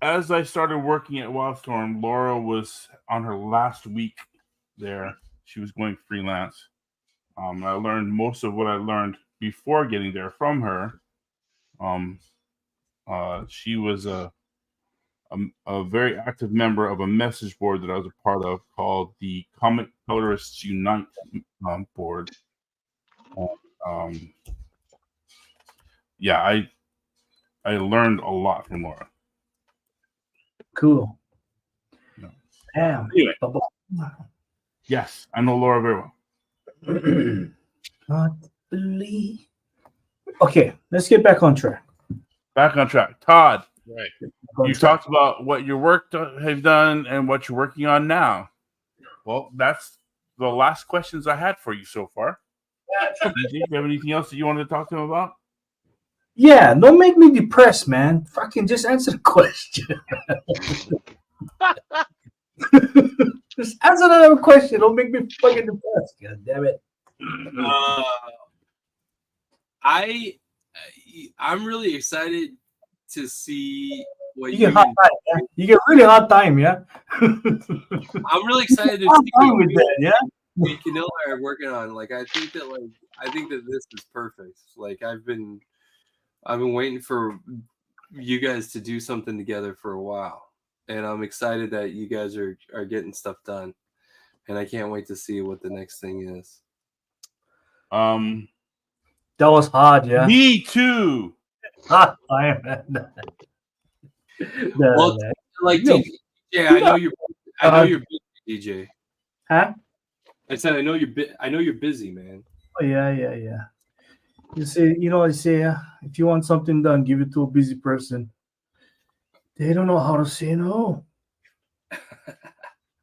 as I started working at Wildstorm, Laura was on her last week there. She was going freelance. I learned most of what I learned before getting there from her. She was a very active member of a message board that I was a part of called the Comic Colorists Unite board. Yeah, I learned a lot from Laura. Cool. No. Damn. Anyway. Yes, I know Laura very well. Okay, let's get back on track. Todd, Right. you talked about what your work have done and what you're working on now. Well, that's the last questions I had for you so far. DJ, do you have anything else that you wanted to talk to him about? Yeah, don't make me depressed, man. Fucking just answer the question. Just answer another question. Don't make me fucking depressed. God damn it. I'm really excited to see what you get hot time. Yeah? You get really hot time, yeah. I'm really excited to see with that, yeah. Me and Kanila are working on. Like, I think that this is perfect. Like, I've been waiting for you guys to do something together for a while, and I'm excited that you guys are getting stuff done, and I can't wait to see what the next thing is. That was hard, yeah. Me too. Hot time, man. Well, like DJ, I know you're busy, DJ. Huh? I said I know you're busy, man. Oh, yeah. You say, if you want something done, give it to a busy person. They don't know how to say no.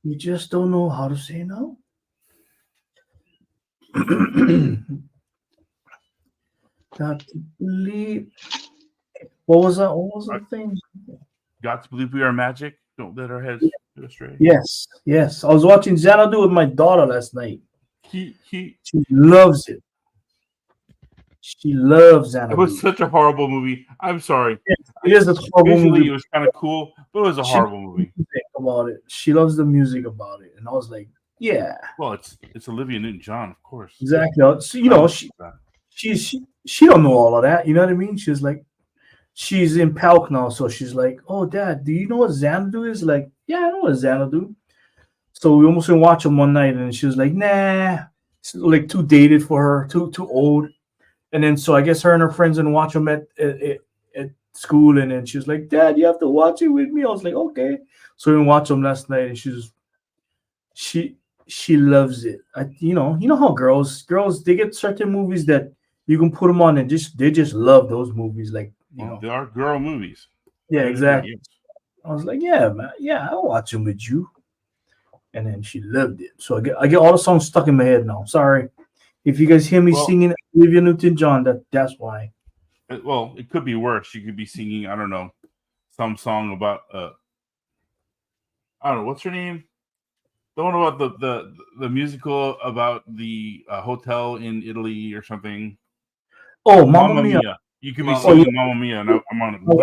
You just don't know how to say no. Got to believe. What was that? What was I the thing? got to believe we are magic. Don't let our heads go astray. Yes, yes. I was watching Xanadu with my daughter last night. He. She loves it. She loves It was Xanadu. such a horrible movie. I'm sorry. Yes, it is a horrible Visually, movie. it was kind of cool, but it was a She horrible loves the movie. music about it. She loves the music about it, and I was like, yeah, Well, it's Olivia Newton-John, of course. exactly. So, I love that. she don't know all of that. You know what I mean? She's like, she's in Palk now, so she's like, oh, Dad, do you know what Xanadu is? Like, yeah, I know what Xanadu. So we almost didn't watch them one night, and she was like, nah, it's like too dated for her, too old. And then so I guess her and her friends didn't watch them at school, and then she was like, Dad, you have to watch it with me. I was like, okay. So we watched them last night, and she she loves it. You know how girls they get certain movies that you can put them on and they just love those movies. Like Well, they are girl movies. yeah, I agree, exactly. yes. I was like, yeah, man, yeah, I'll watch them with you. And then she loved it. So I get all the songs stuck in my head now. Sorry if you guys hear me Well, singing Olivia Newton-John. That's why. well, it could be worse. You could be singing, I don't know, some song about I don't know, what's her name? The one about the musical about the hotel in Italy or something. Oh, Mamma Mamma Mia! Mia. You could be Mamma Oh yeah, singing Mamma Mia, and I'm on it. oh,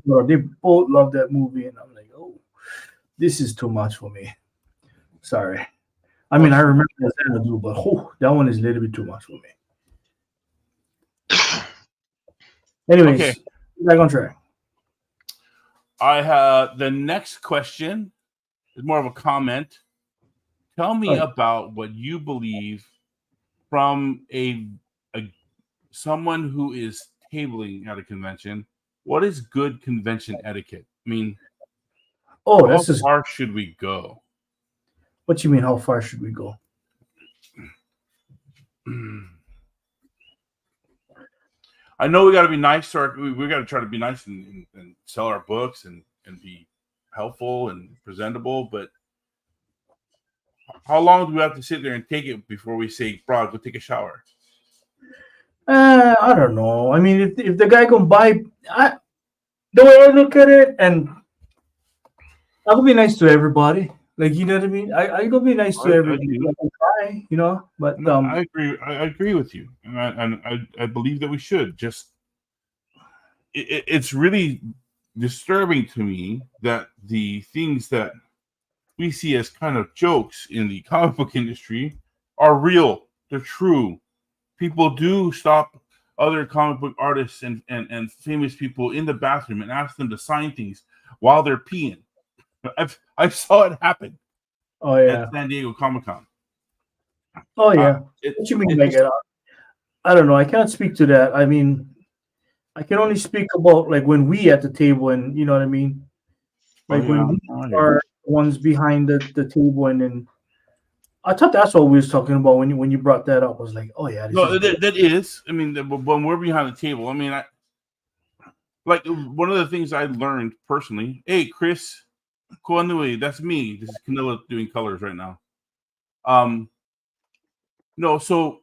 Bleh. they both love that movie, and I'm like, oh, this is too much for me. Sorry. I mean, I Well, remember Xanadu, but that one is a little bit too much for me. okay. Anyways, back on track. I have the next question is more of a comment. Tell me Oh, about what you believe from a someone who is tabling at a convention. What is good convention etiquette? I mean, oh, how that's just far should we go? what you mean. How far should we go? I know we got to be nice to our, we got to try to be nice and sell our books and be helpful and presentable, but how long do we have to sit there and take it before we say, bro, go take a shower? I don't know. I mean, if the guy can buy, the way I look at it, and I will be nice to everybody. Like you know what I mean. I gonna be nice to I everybody. do. Like, I try, but And I agree. I agree with you, and I believe that we should. Just it's really disturbing to me that the things that we see as kind of jokes in the comic book industry are real. They're true. People do stop other comic book artists and famous people in the bathroom and ask them to sign things while they're peeing. I saw it happen oh at yeah, San Diego Comic Con. oh yeah. It What you mean, it like just I don't know. I can't speak to that. I mean, I can only speak about like when we at the table, and you know what I mean. oh Like yeah, when we I hear you. are the ones behind the table, and then I thought that's what we was talking about when you brought that up. I was like, oh yeah, this is No, good. that is. I mean, when we're behind the table, I mean, like one of the things I learned personally. Hey, Chris Koanui, that's me. This is Kanila doing colors right now. Um, no, so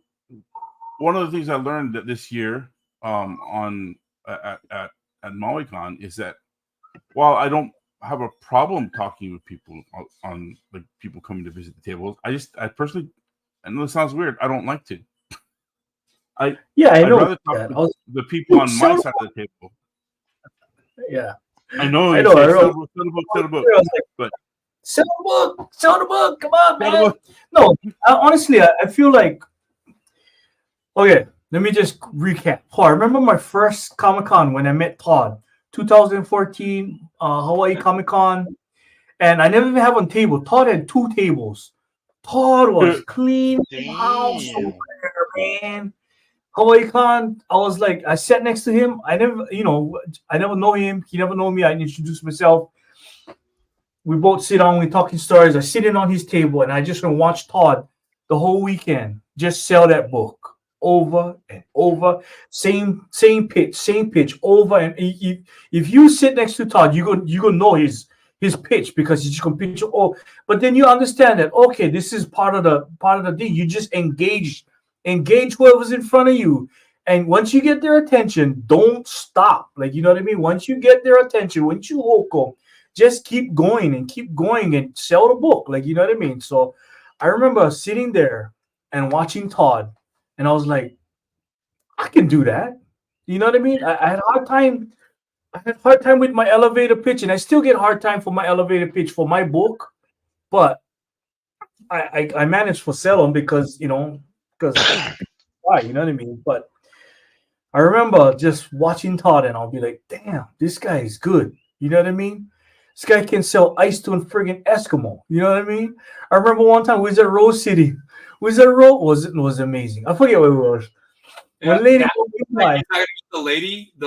one of the things I learned that this year, on at MauiCon is that while I don't have a problem talking with people on like people coming to visit the tables, I personally, I know this sounds weird. I don't like to. Yeah, I I'd know rather talk that. to I was the people on my so side of the table. yeah. I know I you know. say I know. sell the book, I was like, but sell the book. Come on, sell the man. book. No, honestly, I feel like okay. Let me just recap. Oh, I remember my first Comic Con when I met Todd, 2014, Hawaii Comic Con, and I never even had one table. Todd had two tables. Todd was clean house over Damn. there, man. Hawaii Con, I was like, I sat next to him. I never know him. He never know me. I introduced myself. We both sit down, we talking stories. I sit in on his table, and I just gonna watch Todd the whole weekend just sell that book over and over, same pitch, over and if you sit next to Todd, you gonna know his pitch because he's just gonna pitch. Oh, but then you understand that okay, this is part of the thing. You just engage whoever's in front of you, and once you get their attention, don't stop. Like you know what I mean. Once you get their attention, once you hook them, just keep going and sell the book. Like you know what I mean. So I remember sitting there and watching Todd, and I was like, I can do that. You know what I mean? I had a hard time. I had a hard time with my elevator pitch, and I still get a hard time for my elevator pitch for my book. But I managed to sell them because because why you know what I mean. But I remember just watching Todd, and I'll be like, damn, this guy is good. You know what I mean? This guy can sell ice to a friggin' Eskimo. You know what I mean? I remember one time we was at Rose City. Wizard Road was amazing. I forget what it was. Yeah, When lady that, walked like, by, the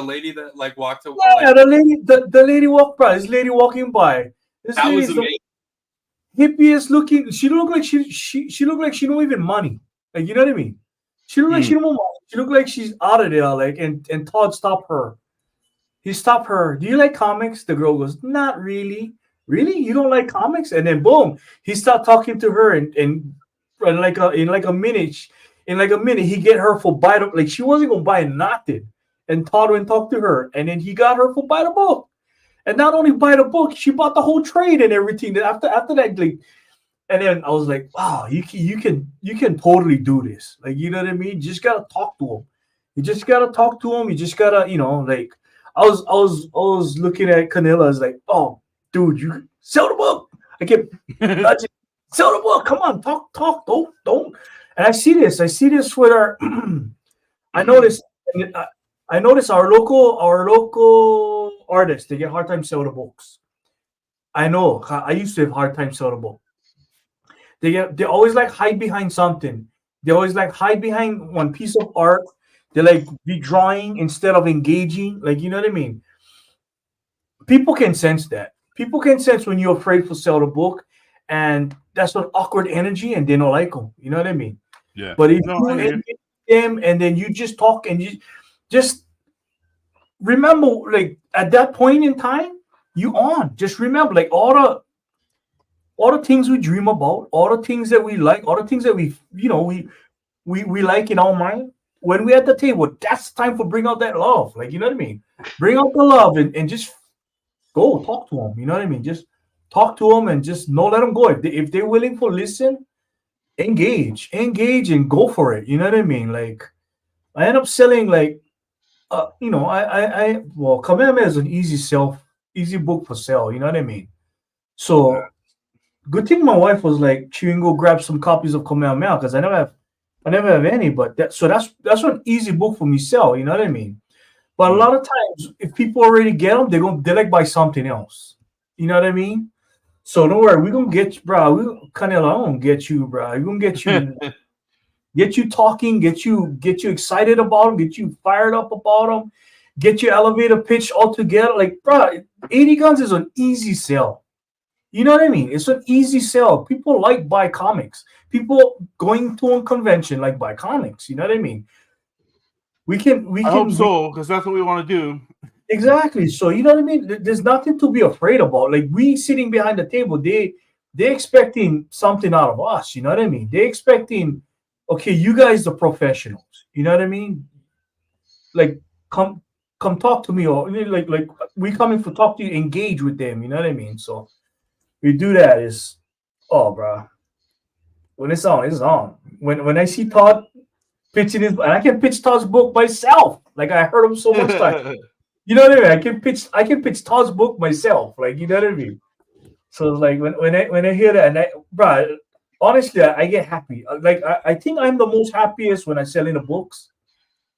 lady that like walked away. yeah, Like, the lady walked by. This lady walking by. This that lady was is the amazing. hippiest looking. She looked like she looked like she don't even money. Like you know what I mean? She looked like she don't want money. She looked like she's out of there. Like and Todd stopped her. He stopped her. Do you like comics? The girl goes, not really. Really? You don't like comics? And then boom, he started talking to her and in like a minute, he get her for buy the like she wasn't gonna buy nothing. And Todd went and talked to her, and then he got her for buy the book. And not only buy the book, she bought the whole trade and everything. Then after that, like, and then I was like, wow, you can totally do this. Like, you know what I mean? You just gotta talk to him. You just gotta talk to him. You just gotta, like I was looking at Kanila, I was like, oh, dude, you sell the book. I kept nudging, sell the book. Come on, talk, don't. And I see this with our. I noticed, I noticed our local artists. They get hard time sell the books. I know. I used to have hard time sell the book. They always like hide behind something. They always like hide behind one piece of art. They like be drawing instead of engaging. Like you know what I mean? People can sense that. People can sense when you're afraid to sell the book, and that's an awkward energy, and they don't like them. You know what I mean? Yeah. But if No, you I hear you. engage them and then you just talk and you just remember, like at that point in time, you on. Just remember, like all the things we dream about, all the things that we like, all the things that we like in our mind. When we're at the table, that's time for bring out that love. Like you know what I mean? Bring out the love and just go talk to them. You know what I mean? Just talk to them and just no let them go. If they're willing to listen, engage and go for it. You know what I mean? Like I end up selling like well, Kamehameha is an easy book for sale. You know what I mean? So good thing my wife was like, she can go grab some copies of Kamehameha because I never have any. But that's an easy book for me sell. You know what I mean? But a lot of times, if people already get them, they like buy something else. You know what I mean? So don't worry, we gonna get you, bro. Kanela, I'm gonna get you, bro. We gonna get you talking, get you excited about them, get you fired up about them, get your elevator pitch all together. Like, bro, 80 guns is an easy sell. You know what I mean? It's an easy sell. People like buy comics. People going to a convention like buy comics. You know what I mean? I hope so, because that's what we want to do. Exactly. So you know what I mean? There's nothing to be afraid about. Like we sitting behind the table, they expecting something out of us. You know what I mean? They expecting, okay, you guys the professionals. You know what I mean? Like come talk to me, or like we coming for talk to you, engage with them. You know what I mean? So we do that is, oh, bro. When it's on, it's on. When I see Todd pitching his, and I can pitch Todd's book myself. Like I heard him so much time. You know what I mean? I can pitch Todd's book myself. Like you know what I mean? So it's like when I hear that, and bro, honestly, I get happy. Like I think I'm the most happiest when I sell in the books.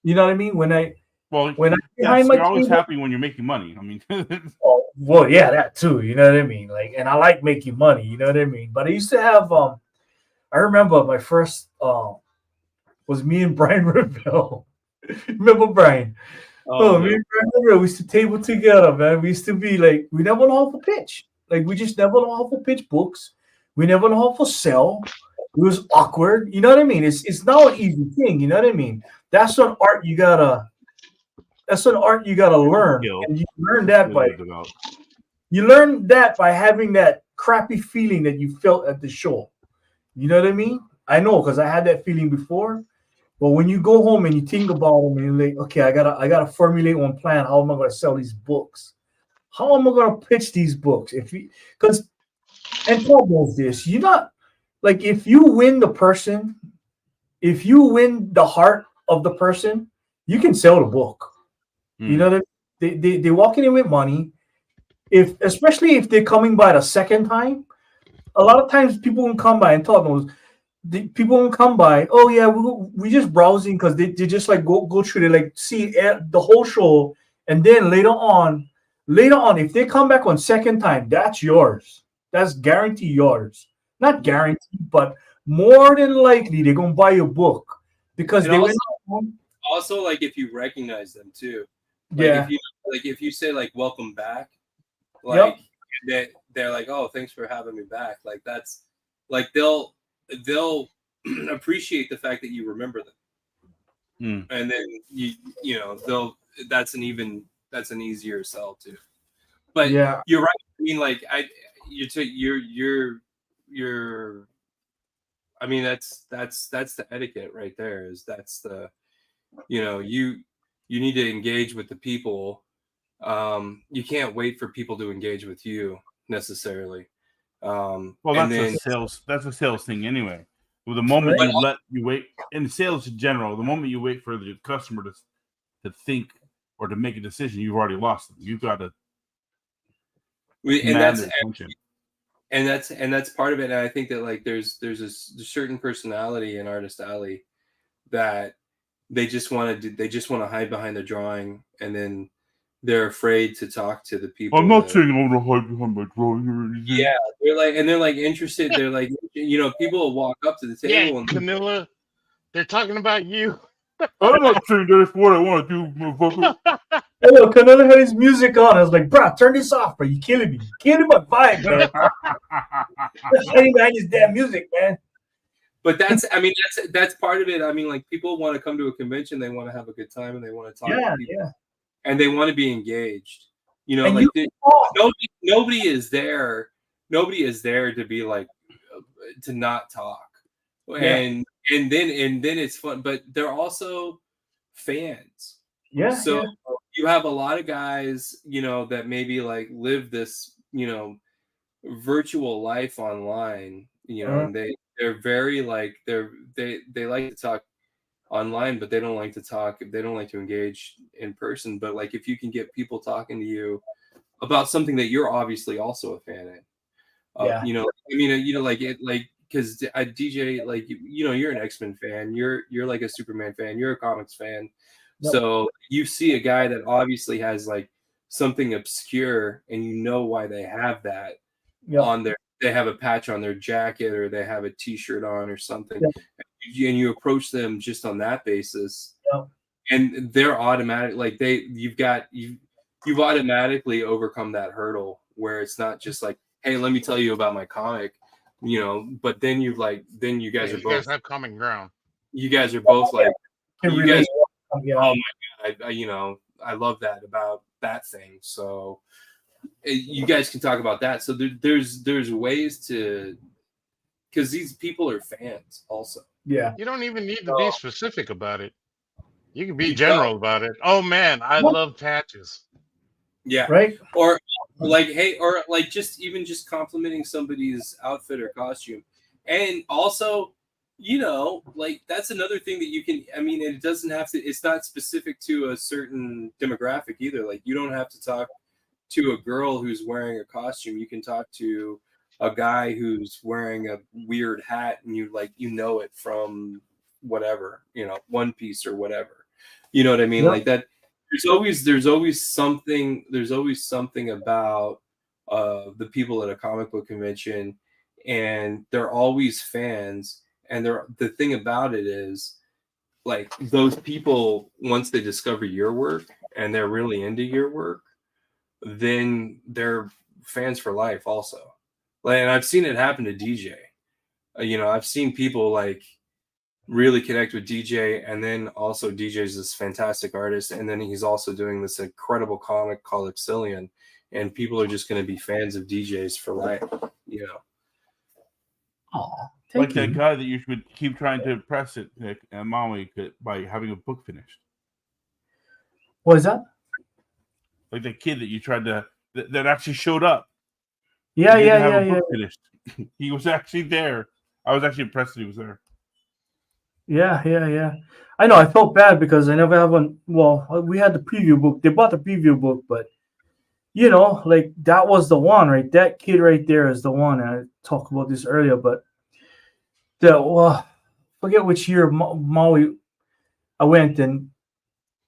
You know what I mean? When I Well, behind yes, my you're always table, happy when you're making money. I mean, oh, well, yeah, that too. You know what I mean? Like, and I like making money. You know what I mean? But I used to have I remember my first was me and Brian Revelle. Remember Brian? Oh, me and Brian Revelle, we used to table together, man. We used to be like, we never know how to pitch. Like, we just never know how to pitch books. We never know how to sell. It was awkward. You know what I mean? It's not an easy thing. You know what I mean? That's an art you gotta. That's an art you gotta learn, skill. and you learn that by You learn that by having that crappy feeling that you felt at the show. You know what I mean? I know because I had that feeling before. But when you go home and you think about them and you're like, okay, I gotta formulate one plan. How am I gonna sell these books? How am I gonna pitch these books? If you because and Todd knows this, you're not like if you win the person, if you win the heart of the person, you can sell the book. You know that they walking in with money. If especially if they're coming by the second time, a lot of times people won't come by and Todd knows people won't come by. Oh yeah, we just browsing because they just like go through. They like see the whole show, and then later on, if they come back on second time, that's yours. That's guarantee yours. Not guaranteed, but more than likely they're gonna buy your book because And they also, went. also like if you recognize them too, like Yeah. if you say like welcome back, Yep. like they're like, oh, thanks for having me back. Like that's like they'll appreciate the fact that you remember them, and then you know they'll that's an easier sell too. But Yeah. you're right. I mean, like you're. I mean, that's the etiquette right there. Is that's the you need to engage with the people. You can't wait for people to engage with you necessarily. Well, And that's then a sales. That's a sales thing anyway. Well, the moment Right. you wait in sales in general, the moment you wait for the customer to think or to make a decision, you've already lost them. You've got to and command their attention. that's part of it. And I think that like there's a certain personality in Artist Alley that they just want to hide behind the drawing, and then they're afraid to talk to the people. I'm not saying I'm gonna hide behind my drawing or anything. Yeah, they're like interested. They're like, people will walk up to the Yeah, table and Kanila, they're talking about you. I'm not saying that it's what I want to do, motherfucker. Hello, Canelo had his music on. I was like, bro, turn this off, bro. You killing me. You killing my vibe, man. Hiding behind his damn music, man. But that's part of it. I mean, like people want to come to a convention, they want to have a good time, and they want to talk to people, Yeah. and they want to be engaged. And Like you talk. nobody is there. Nobody is there to be like to not talk, and then it's fun. But they're also fans. Yeah. So you have a lot of guys, that maybe like live this, virtual life online, and they're very like they like to talk online, but they don't like to engage in person. But like if you can get people talking to you about something that you're obviously also a fan in, Yeah. like it like because I DJ, like you're an X-Men fan, you're like a Superman fan, you're a comics fan. Yep. So you see a guy that obviously has like something obscure, and why they have that Yep. on their, they have a patch on their jacket, or they have a t-shirt on or something. Yep. And you approach them just on that basis, Yep. and they're automatic, like you've automatically overcome that hurdle where it's not just like, hey, let me tell you about my comic, but then you guys are You both guys have common ground. you guys are both like, Can you relate. guys, Yeah. oh my god, I love that about that thing. So you guys can talk about that. So there's ways to, because these people are fans also. Yeah. You don't even need to be specific about it. You can be You general about it. Oh man, I love patches. Yeah. Right. Or like, hey, or like just complimenting somebody's outfit or costume. And also, like that's another thing that you can, I mean, it doesn't have to, it's not specific to a certain demographic either. Like you don't have to talk to a girl who's wearing a costume. You can talk to a guy who's wearing a weird hat, and it from whatever, One Piece or whatever. You know what I mean? Yep. Like that. There's always something about the people at a comic book convention, and they're always fans. And the thing about it is, like, those people, once they discover your work and they're really into your work, then they're fans for life also. Like, and I've seen it happen to DJ. I've seen people like really connect with DJ, and then also DJ's this fantastic artist, and then he's also doing this incredible comic called Exilian, and people are just going to be fans of DJs for life. You know. Oh, Like that guy that you should keep trying to impress it at Maui by having a book finished. What is that? Like the kid that you tried to that actually showed up. Yeah, He didn't yeah, have yeah, a book yeah. finished. He was actually there. I was actually impressed that he was there. Yeah, yeah, yeah. I know. I felt bad because I never have one. Well, we had the preview book. They bought the preview book, but like that was the one, right? That kid right there is the one. And I talked about this earlier, but forget which year Maui I went, and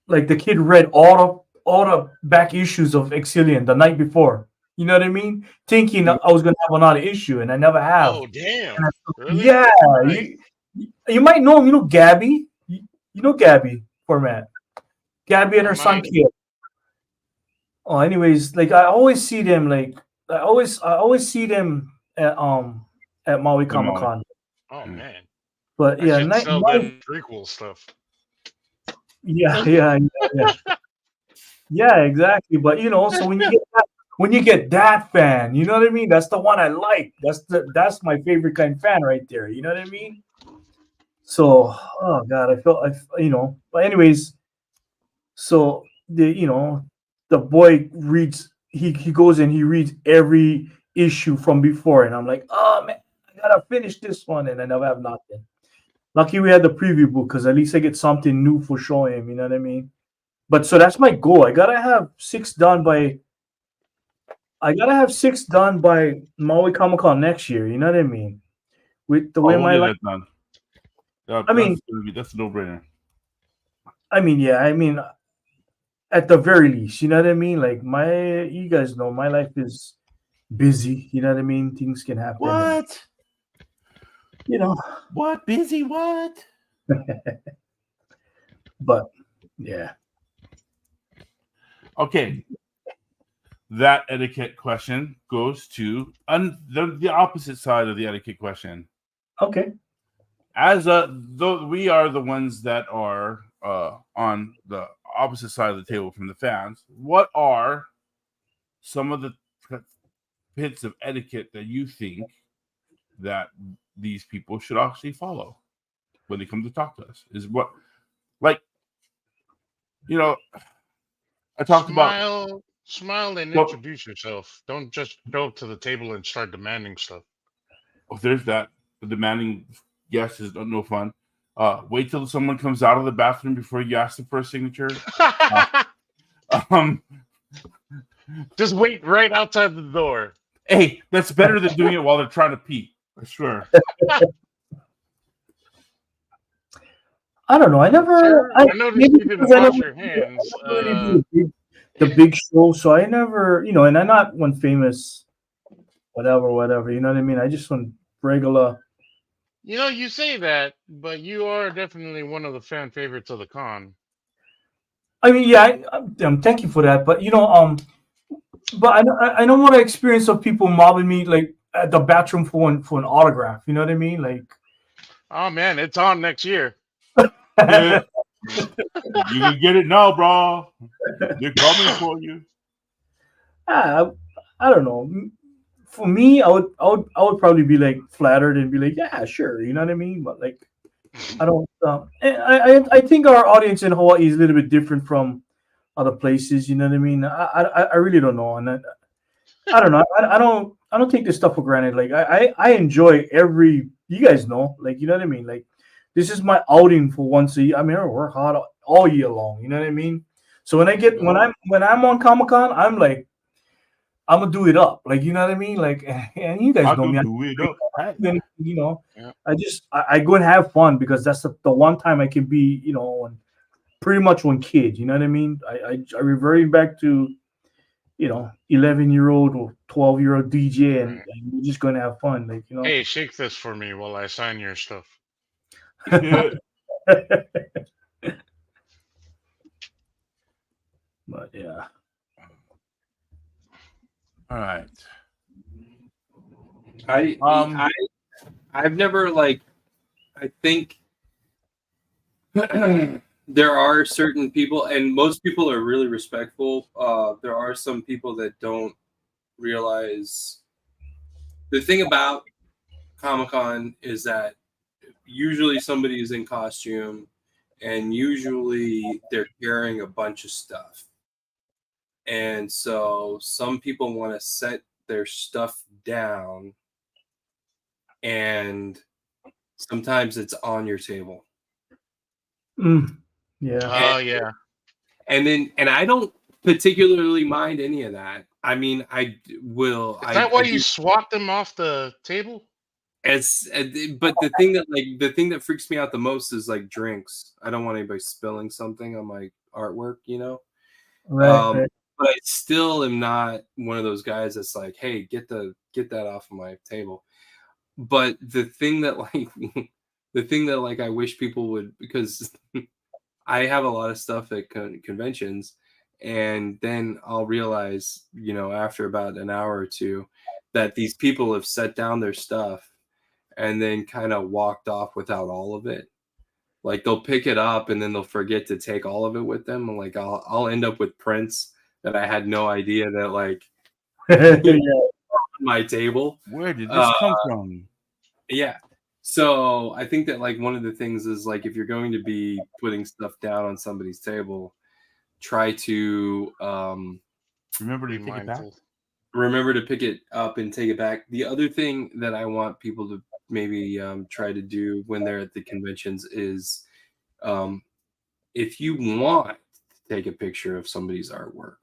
like the kid read all the back issues of Exilian the night before. You know what I mean? Thinking I was gonna have another issue, and I never have. Oh, damn. And Really? yeah, Nice. you might know him. You know Gabby. You know Gabby format. Gabby and her son kid. Oh, anyways, like I always see them. Like I always see them at Maui The Comic Maui. Con. Oh, man. But I yeah, should sell them prequel stuff. yeah, yeah, yeah, yeah, exactly. But so when you get that fan, you know what I mean? That's the one I like. That's my favorite kind of fan right there. You know what I mean? So, oh god, But anyways, so the boy reads. He goes and he reads every issue from before, and I'm like, oh man, I gotta finish this one, and I never have nothing. Lucky we had the preview book because at least I get something new for showing him. You know what I mean? But so that's my goal. I gotta have 6 done by. I gotta have 6 done by Maui Comic Con next year. You know what I mean? With the way We'll my get life. that done. I mean, That's a no-brainer. yeah. At the very least, you know what I mean? Like you guys know my life is busy. You know what I mean? Things can happen. What? And, What? Busy? What? but yeah. Okay. That etiquette question goes to the opposite side of the etiquette question. Okay. Though we are the ones that are on the opposite side of the table from the fans, what are some of the bits of etiquette that you think that these people should actually follow when they come to talk to us? Is what, like, I talked about smile and introduce yourself. Don't just go up to the table and start demanding stuff. Oh, there's that. The demanding guest is no fun. Wait till someone comes out of the bathroom before you ask them for a signature. Just wait right outside the door. Hey, that's better than doing it while they're trying to pee. I swear. I don't know. I never. Sir, I noticed you didn't wash your hands. Really do the big show, so I never, and I'm not one famous, whatever. You know what I mean? I just want regular. You say that, but you are definitely one of the fan favorites of the con. I mean, yeah, thank you for that, but but I know what I experienced of people mobbing me like at the bathroom for an autograph. You know what I mean? Like, oh man, it's on next year. Yeah. You can get it now, bro. They're coming for you. I don't know. For me, I would probably be like flattered and be like, yeah, sure. You know what I mean? But like, I don't. I think our audience in Hawaii is a little bit different from other places. You know what I mean? I really don't know, and I don't know. I don't take this stuff for granted. Like I enjoy every. You guys know, like you know what I mean. Like this is my outing for once a year. I mean, I work hard all year long. You know what I mean? So when I'm on Comic Con, I'm like, I'm gonna do it up. Like you know what I mean? Like, and you guys know me. Do it up. Yeah. I go and have fun because that's the one time I can be, pretty much one kid. You know what I mean? I reverting back to, 11-year-old or 12-year-old DJ, and we're just gonna have fun. Like Hey, shake this for me while I sign your stuff. Yeah. But yeah. All right. I've never I think there are certain people, and most people are really respectful. There are some people that don't realize the thing about Comic-Con is that usually somebody is in costume, and usually they're carrying a bunch of stuff. And so some people want to set their stuff down, and sometimes it's on your table. Yeah. Oh yeah. And I don't particularly mind any of that. I mean, I will. Is that why you swat them off the table? But the thing that freaks me out the most is like drinks. I don't want anybody spilling something on my artwork, you know. Right. But I still am not one of those guys that's like, hey, get that off of my table. But the thing that like I wish people would, because I have a lot of stuff at conventions, and then I'll realize, you know, after about an hour or two, that these people have set down their stuff and then kind of walked off without all of it. Like they'll pick it up and then they'll forget to take all of it with them. And like I'll end up with prints that I had no idea that like on my table. Where did this come from? Yeah. So I think that like one of the things is like if you're going to be putting stuff down on somebody's table, try to remember to take it back. Remember to pick it up and take it back. The other thing that I want people to maybe try to do when they're at the conventions is if you want to take a picture of somebody's artwork,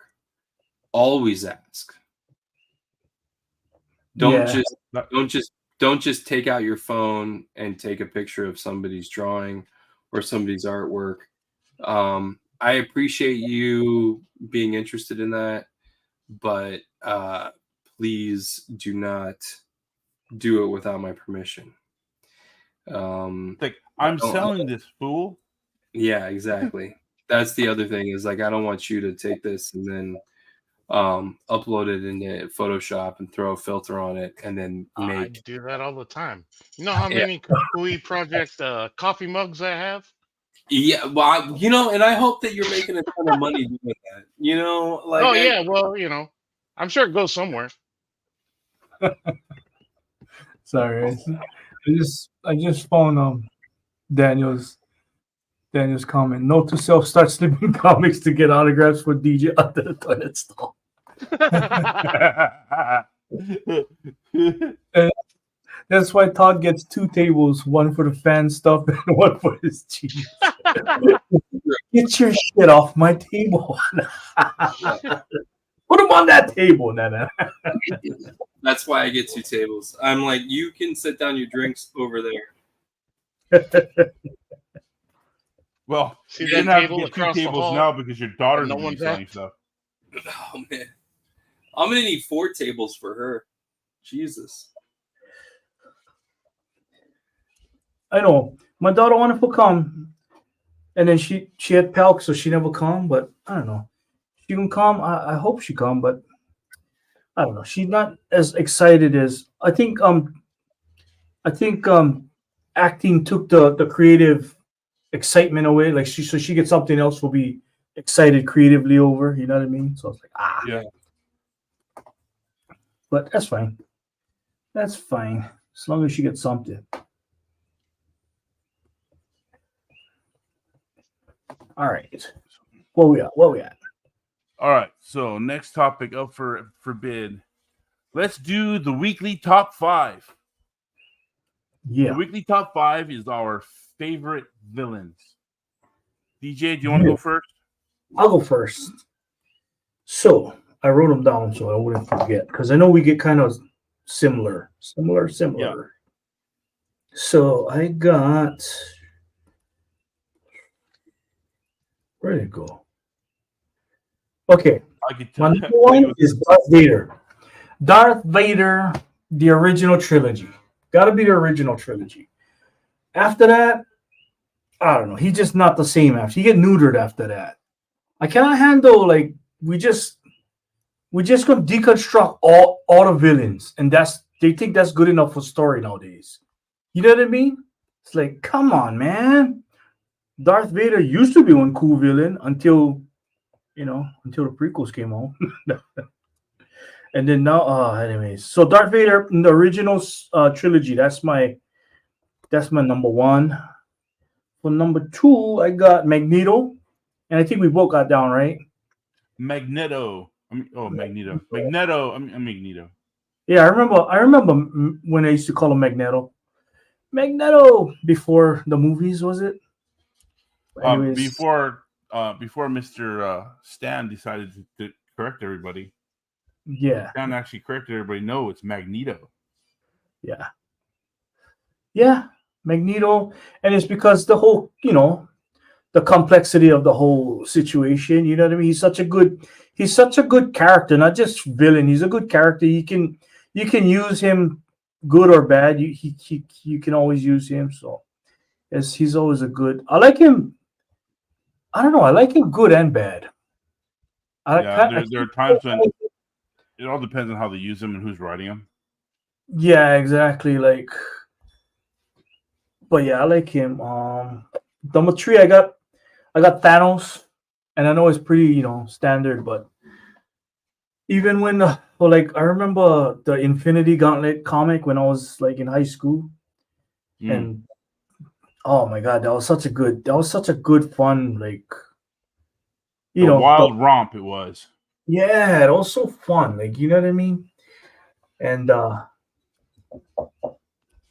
always ask. Don't just take out your phone and take a picture of somebody's drawing or somebody's artwork. I appreciate you being interested in that, but please do not do it without my permission. Like I'm selling this, fool. Yeah, exactly. That's the other thing is like I don't want you to take this and then upload it into Photoshop and throw a filter on it and then I do that all the time. You know how many Kakui Project coffee mugs I have? Yeah, well, you know, and I hope that you're making a ton of money doing that. You know, like well, you know, I'm sure it goes somewhere. Sorry, I just found Daniel's comment. Note to self: start slipping comics to get autographs for DJ under the toilet stall. And that's why Todd gets 2 tables, one for the fan stuff and one for his cheese. Get your shit off my table. Put them on that table, Nana. That's why I get 2 tables. I'm like, you can sit down your drinks over there. Well, see you that didn't have table to get 2 across the tables hall? now because your daughter's No no one's selling at? stuff. Oh man, I'm gonna need 4 tables for her. Jesus. I know. My daughter wanted to come, and then she had Palk, so she never come. But I don't know. She can come. I hope she come, but I don't know. She's not as excited as I think. Acting took the creative excitement away. Like she gets something else, will be excited creatively over. You know what I mean? So it's like Yeah. But that's fine. That's fine as long as she gets something. All right. What we at? All right. So next topic up for bid. Let's do the weekly top 5. Yeah. The weekly top 5 is our favorite villains. DJ, do you want to go first? I'll go first. So I wrote them down so I wouldn't forget because I know we get kind of similar. Yeah. So I got. Where did it go? Okay. My number 1 is Darth Vader. Darth Vader, the original trilogy. Got to be the original trilogy. After that, I don't know. He's just not the same after. He get neutered after that. I cannot handle like we just gonna deconstruct all the villains, and they think that's good enough for story nowadays. You know what I mean? It's like, come on, man. Darth Vader used to be one cool villain until until the prequels came out, and then now, anyways. So Darth Vader in the original trilogy. That's my number one. For number two, I got Magneto, and I think we both got down right. Magneto. Magneto. Magneto. Magneto. Yeah, I remember when I used to call him Magneto. Magneto before the movies, was it? Anyways, Before Mr. Stan decided to correct everybody, yeah, Stan actually corrected everybody. No, it's Magneto. yeah, yeah, Magneto, and it's because the complexity of the whole situation. You know what I mean? He's such a good character, not just villain. He's a good character. You can use him good or bad. You can always use him. So yes, he's always a good. I like him. I don't know. I like him good and bad. I Yeah, kind. there are times when it all depends on how they use him and who's writing him. Yeah, exactly. But yeah, I like him. Number three, I got Thanos, and I know it's pretty standard, but even when well, like I remember the Infinity Gauntlet comic when I was like in high school, Mm. and oh my god, that was such a good fun The the, wild romp it was. yeah, it was so fun, you know what I mean. And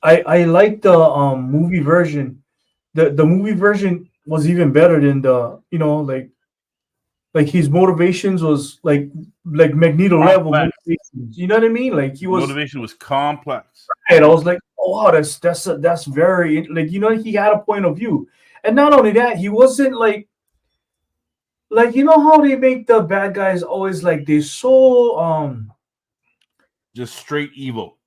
I like the movie version. The movie version was even better than the his motivations was like Magneto level Complex. motivations. You know what I mean? Like he was. Motivation was complex. And I was like, oh, wow, that's very he had a point of view, and not only that, he wasn't like how they make the bad guys always like they're so Just straight evil.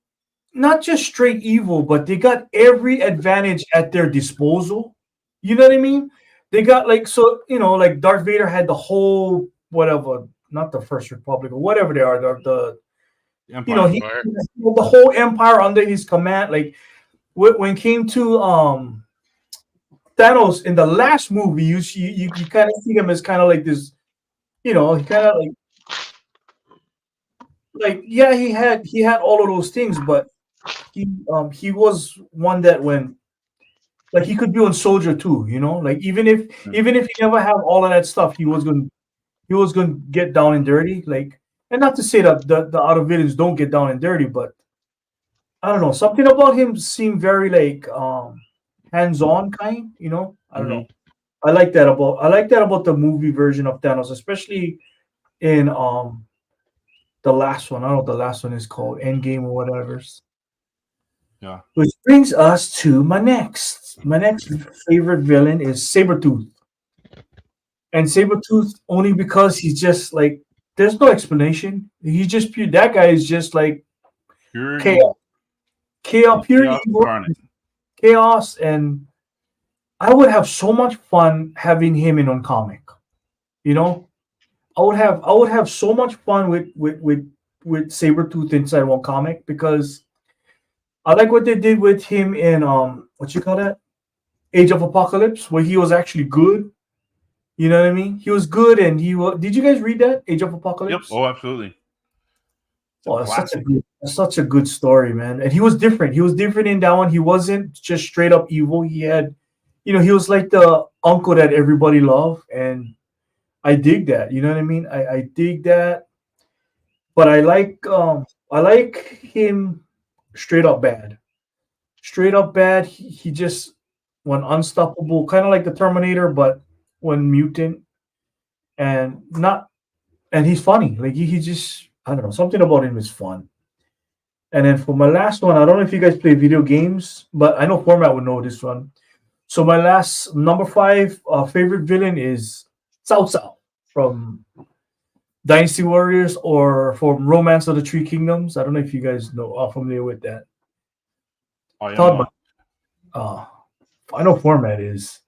not just straight evil, but they got every advantage at their disposal. You know what I mean? They got like Darth Vader had the whole whatever, not the First Republic or whatever they are, the Empire. he Empire. the whole empire under his command. Like when it came to Thanos in the last movie, you kind of see him as kind of like this, he kind of like yeah, he had all of those things, but he was one that when like he could be on soldier too, like even if he never have all of that stuff, he was going to get down and dirty, and not to say that the other villains don't get down and dirty, but I don't know, something about him seemed very hands-on kind, I don't Hmm. know. I like that about the movie version of Thanos, especially in the last one. I don't know what the last one is called, Endgame or whatever. Yeah. Which brings us to my next favorite villain is Sabretooth. And Sabretooth only because he's just like there's no explanation. He's just pure that guy is just like Pure chaos, evil. pure Chaos evil, incarnate. chaos, and I would have so much fun having him in on comic. You know, I would have so much fun with Sabretooth inside one comic because I like what they did with him in what you call that? Age of Apocalypse, where he was actually good. You know what I mean? He was good, and he was. Did you guys read that Age of Yep. Apocalypse? Oh, absolutely. It's a Oh, classic. that's such a good story, man. And he was different. He was different in that one. He wasn't just straight up evil. He was like the uncle that everybody loved, and I dig that. You know what I mean? I dig that, but I like him straight up bad. Straight up bad. He just went unstoppable, kind of like the Terminator, but when mutant and not and he's funny. Like he just I don't know, something about him is fun. And then for my last one, I don't know if you guys play video games, but I know format would know this one. So my last number five favorite villain is Cao Cao from Dynasty Warriors or from Romance of the Three Kingdoms. I don't know if you guys know are familiar with that. I am Todd, but not. uh, I know format is.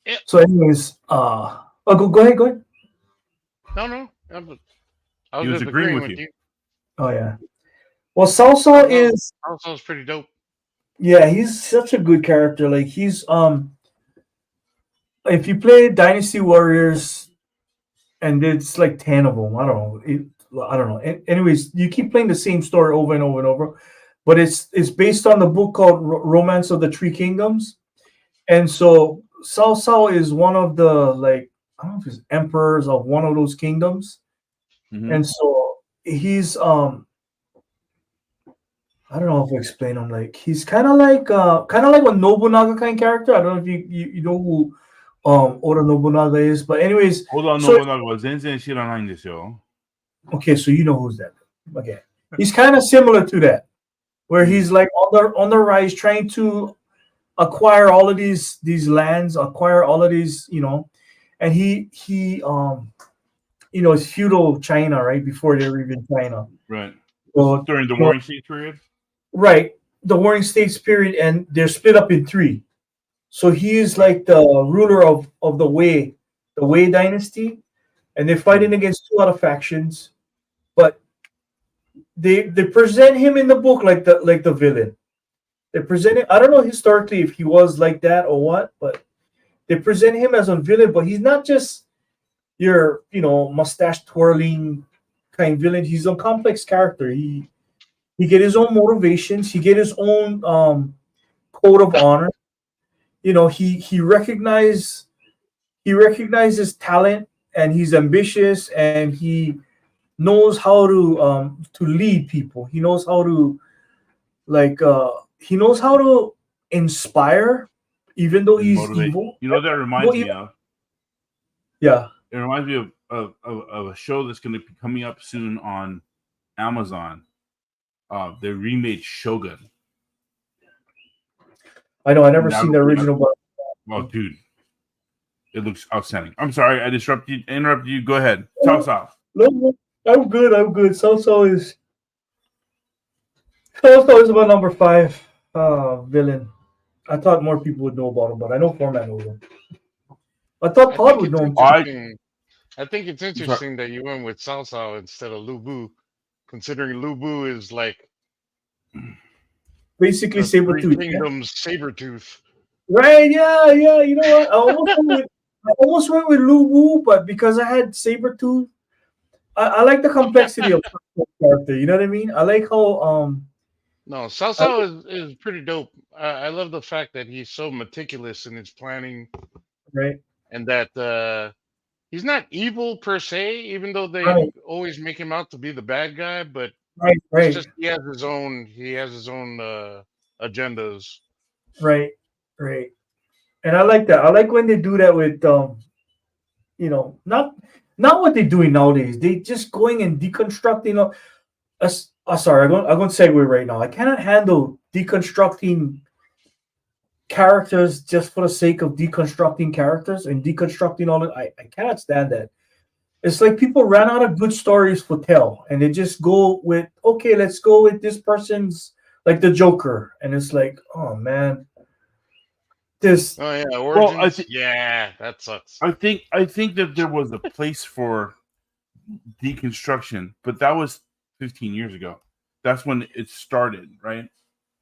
Yeah. So, anyways, go ahead, go ahead. No. I He was was just agreeing agreeing with with you. you. Oh yeah. Well, Salsa is Also, it's pretty dope. yeah, he's such a good character. Like if you play Dynasty Warriors, and it's like 10 of them, I don't know. I don't know. Anyways, you keep playing the same story over and over and over, but it's based on the book called Romance of the Three Kingdoms, and so Cao Cao is one of the like I don't know if he's emperors of one of those kingdoms, Mhm. and so he's I don't know if I explain him. Like he's kind of like a Nobunaga kind of character. I don't know if you know who Oda Nobunaga is, but anyways, 織田 so 信長は全然知らないんですよ。 okay, so you know who's that. Okay, he's kind of similar to that, where he's like on the rise, trying to acquire all of these lands, acquire all of these, and he it's feudal China, right before they were even China. Right. So During the Warring States period? right, the Warring States period, and they're split up in three. So he is like the ruler of the Wei dynasty, and they're fighting against two other factions. But they present him in the book like the villain. They present him. I don't know historically if he was like that or what, but they present him as a villain. But he's not just your mustache twirling kind villain. He's a complex character. He get his own motivations. He get his own code of honor. He recognizes talent, and he's ambitious, and he knows how to lead people. He knows how to he knows how to inspire, even though And he's motivate. evil. You know what that reminds me of? Yeah. It reminds me of a show that's going to be coming up soon on Amazon. They remade Shogun. I know. I never seen the original, but Oh, dude, it looks outstanding. I'm sorry, I interrupted you. Go ahead. Cao. no, I'm good. I'm good. So is my number 5 villain. I thought more people would know about him, but I know Format knows him. I thought I Todd think would it's know him. interesting. I think it's Sorry. interesting that you went with Cao Cao instead of Lu Bu, considering Lu Bu is like Basically, the Three Sabretooth. Kingdoms Sabretooth. Right? Yeah, yeah. You know what? I almost went with Lu Wu, but because I had Sabretooth, I like the complexity of the character. You know what I mean? I like how No, Cao I, Cao is pretty dope. I love the fact that he's so meticulous in his planning, right, and that he's not evil per se, even though they right, always make him out to be the bad guy. But right, it's right, just he has his own agendas. right, right. And I like that. I like when they do that with not what they're doing nowadays. They just going and deconstructing. Sorry, I'm going to segue right now. I cannot handle deconstructing characters just for the sake of deconstructing characters and deconstructing all that. I cannot stand that. It's like people ran out of good stories for tell, and they just go with, okay, let's go with this person's like the Joker, and it's like, oh man, this Oh yeah, Well, origins. Yeah, that sucks. I think that there was a place for deconstruction, but that was 15 years ago. That's when it started, right?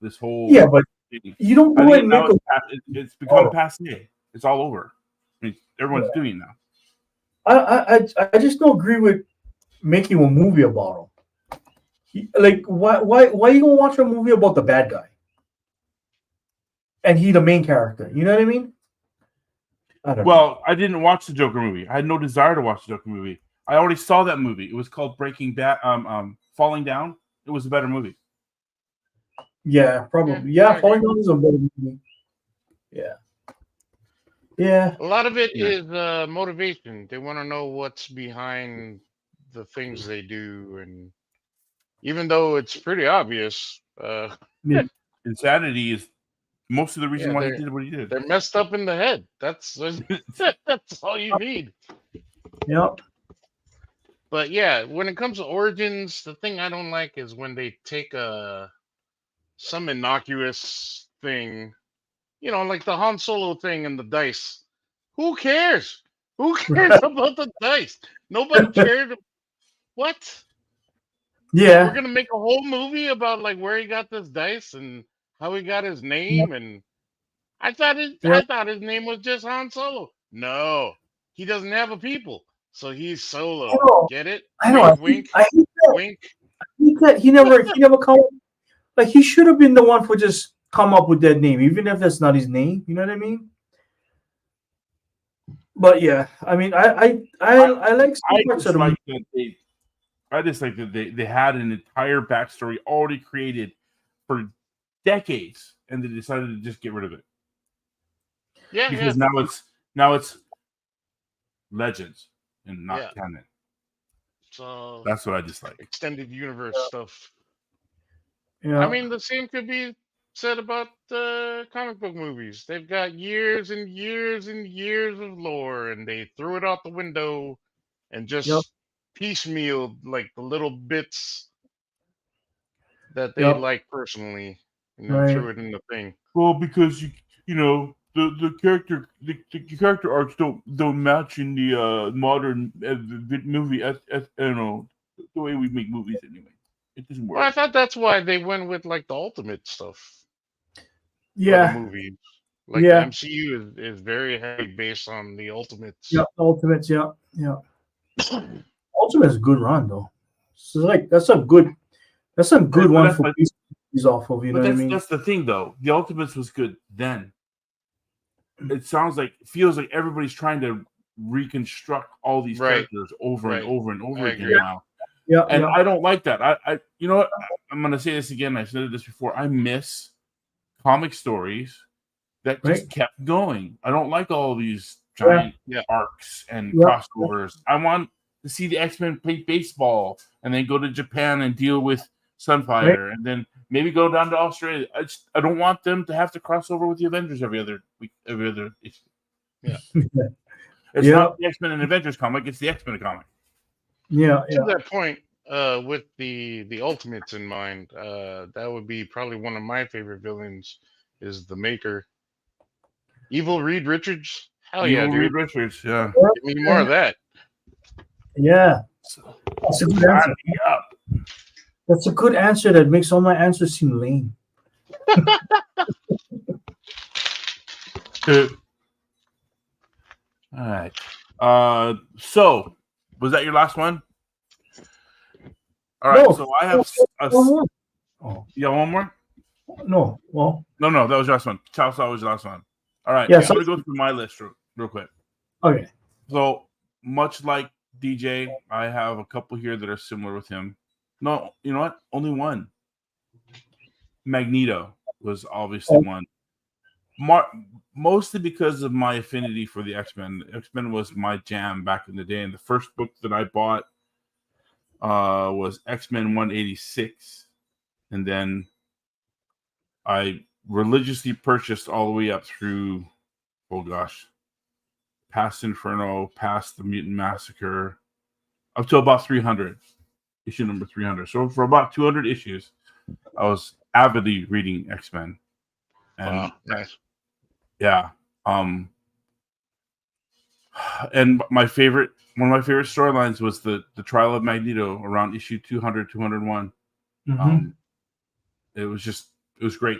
This whole yeah, but thing. you don't I go think and now make a it's become oh, passe. It's all over. I mean, everyone's doing it now. I just don't agree with making a movie about him. Like, why you gonna watch a movie about the bad guy and he the main character? You know what I mean? I don't know. Well, I didn't watch the Joker movie. I had no desire to watch the Joker movie. I already saw that movie. It was called Breaking Bad. Falling Down. It was a better movie. Yeah, Yeah, probably. I Yeah, agree. Falling Down is a better movie. Yeah, yeah, A lot of it Yeah. is motivation. They want to know what's behind the things they do, and even though it's pretty obvious, yeah. Insanity is most of the reason yeah, why he did what he did. they're messed up in the head. That's that's all you need. Yep. But yeah, when it comes to origins, the thing I don't like is when they take some innocuous thing, like the Han Solo thing and the dice. Who cares? Who cares about the dice? Nobody cared. What? We're Yeah. gonna make a whole movie about like where he got this dice and how he got his Yep. name, and Yep. I thought his name was just Han Solo. No, he doesn't have a people, so he's solo. I know. Get it? I know. Wink, I hate that. wink. He never come. Like he should have been the one for just come up with that name, even if that's not his name. You know what I mean? But yeah, I mean, I like some I parts of just the movie. like that they had an entire backstory already created for decades, and they decided to just get rid of it Yeah, because now it's legends and not yeah. canon. So That's what I dislike. extended universe stuff. Yeah, I mean, the same could be said about comic book movies. They've got years and years and years of lore, and they threw it out the window and yep, just piecemealed like the little bits that they yep, like personally, and then right. threw it in the thing. Well, because you know the character arcs don't match in the modern movie. I don't know the way we make movies anyway. It doesn't Well, I work. thought that's why they went with like the ultimate stuff for the Yeah, movies. Like the yeah, MCU is very heavy based on the ultimates. yeah. Ultimates, yeah, yeah. Ultimate's a good run though. So like that's a good But one that's for like, pieces off of. You know but what I mean? that's the thing though. The Ultimates was good then. It feels like everybody's trying to reconstruct all these Right, characters over and right. over and I over again agree. now. Yeah, And yeah, I don't like that. I you know what? I'm gonna say this again. I said this before. I miss comic stories that right. just kept going. I don't like all these Yeah, giant Yeah. arcs and yeah, crossovers. I want to see the X-Men play baseball and then go to Japan and deal with right. Sunfire and then maybe go down to Australia. I don't want them to have to cross over with the Avengers every other week, every other issue. Yeah. It's Yeah, not the X-Men and Avengers comic, it's the X-Men comic. yeah, To yeah. that point, with the ultimates in mind, that would be probably one of my favorite villains is the Maker. Evil Reed Richards. Hell yeah, Evil dude. Reed Richards, yeah. Give me more of that. Yeah, So, that's a good sign answer. me up. That's a good answer that makes all my answers seem lame. All right. So was that your last one? All right. No, So I have one more. Oh yeah, one more. no, well, No, that was your last one. Chow was your last one. All right. yeah. I'm So, gonna go through my list real quick. okay, So much like DJ, I have a couple here that are similar with him. No, you know what? Only one. Magneto was obviously one. Mostly because of my affinity for the X-Men. X-Men was my jam back in the day, and the first book that I bought was X-Men 186, and then I religiously purchased all the way up through, oh gosh, past Inferno, past the Mutant Massacre, up to about 300, issue number 300. So for about 200 issues, I was avidly reading X-Men, and Wow, nice. yeah, and one of my favorite storylines was the trial of Magneto around issue 200, 201. mm-hmm. It was great.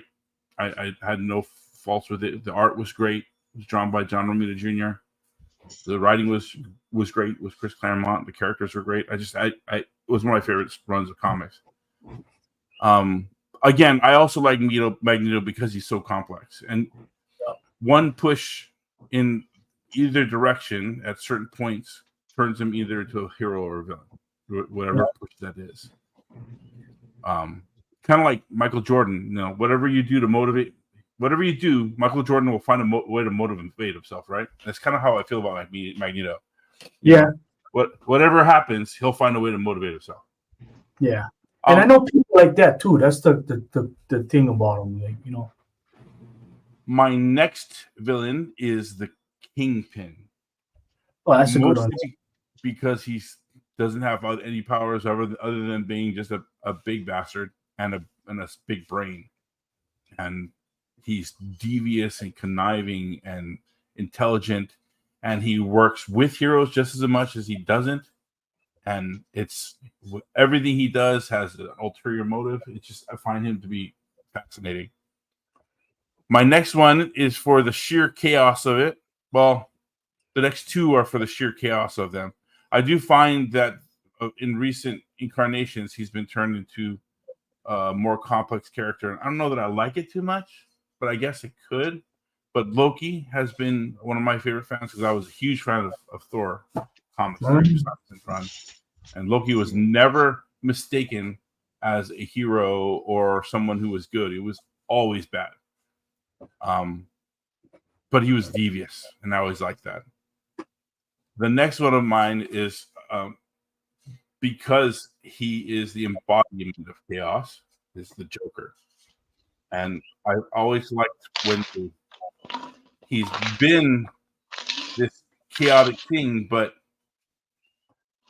I had no faults with it. The art was great. It was drawn by John Romita Jr. The writing was great with Chris Claremont. The characters were great. It was one of my favorite runs of comics. Again, I also like Magneto because he's so complex, and one push in either direction at certain points turns him either into a hero or a villain, whatever push that is. Kind of like Michael Jordan, whatever you do, Michael Jordan will find a way to motivate himself, right? That's kind of how I feel about Magneto. Yeah. Whatever happens, he'll find a way to motivate himself. Yeah. And I know people like that too. That's the thing about him, like. My next villain is the Kingpin. Oh, that's a good one. Because he doesn't have any powers other than being just a big bastard and a big brain. And he's devious and conniving and intelligent, and he works with heroes just as much as he doesn't. And it's everything he does has an ulterior motive. I find him to be fascinating. My next one is for the sheer chaos of it. Well, The next two are for the sheer chaos of them. I do find that in recent incarnations, he's been turned into a more complex character. And I don't know that I like it too much, but I guess it could. But Loki has been one of my favorite fans because I was a huge fan of Thor comics run. And Loki was never mistaken as a hero or someone who was good. It was always bad. But he was devious, and I always liked that. The next one of mine is because he is the embodiment of chaos, is the Joker. And I always liked when he's been this chaotic thing, but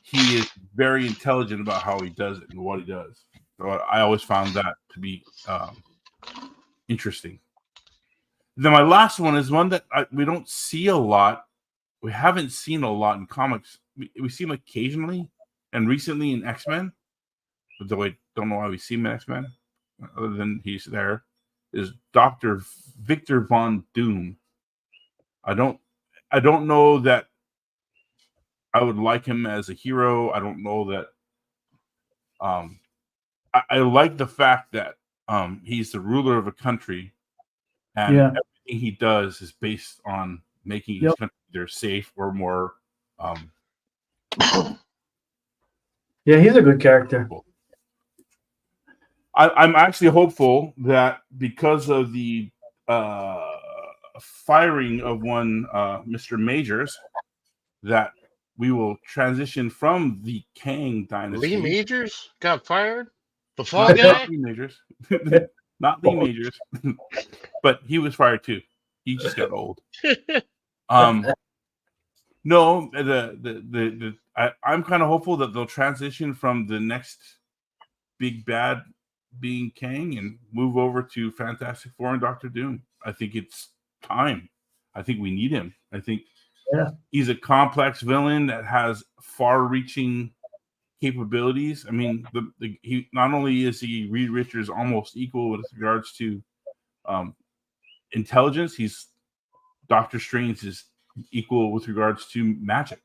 he is very intelligent about how he does it and what he does. So I always found that to be interesting. Then my last one is one that we don't see a lot. We haven't seen a lot in comics. We see him occasionally and recently in X-Men. But though I don't know why we see him in X-Men, other than he's there, is Dr. Victor Von Doom. I don't know that I would like him as a hero. I don't know that I like the fact that he's the ruler of a country, and everything he does is based on making each country either safe or more. Yeah, he's a good character. I'm actually hopeful that because of the firing of one Mr. Majors, that we will transition from the Kang dynasty. Lee Majors got fired? The fall guy? Not Lee Majors. Not Lee Majors. But he was fired too. He just got old. No, I'm kind of hopeful that they'll transition from the next big bad being Kang and move over to Fantastic Four and Doctor Doom. I think it's time. I think we need him. I think he's a complex villain that has far-reaching capabilities. I mean, he not only is he Reed Richards almost equal with regards to intelligence, he's Doctor Strange is equal with regards to magic,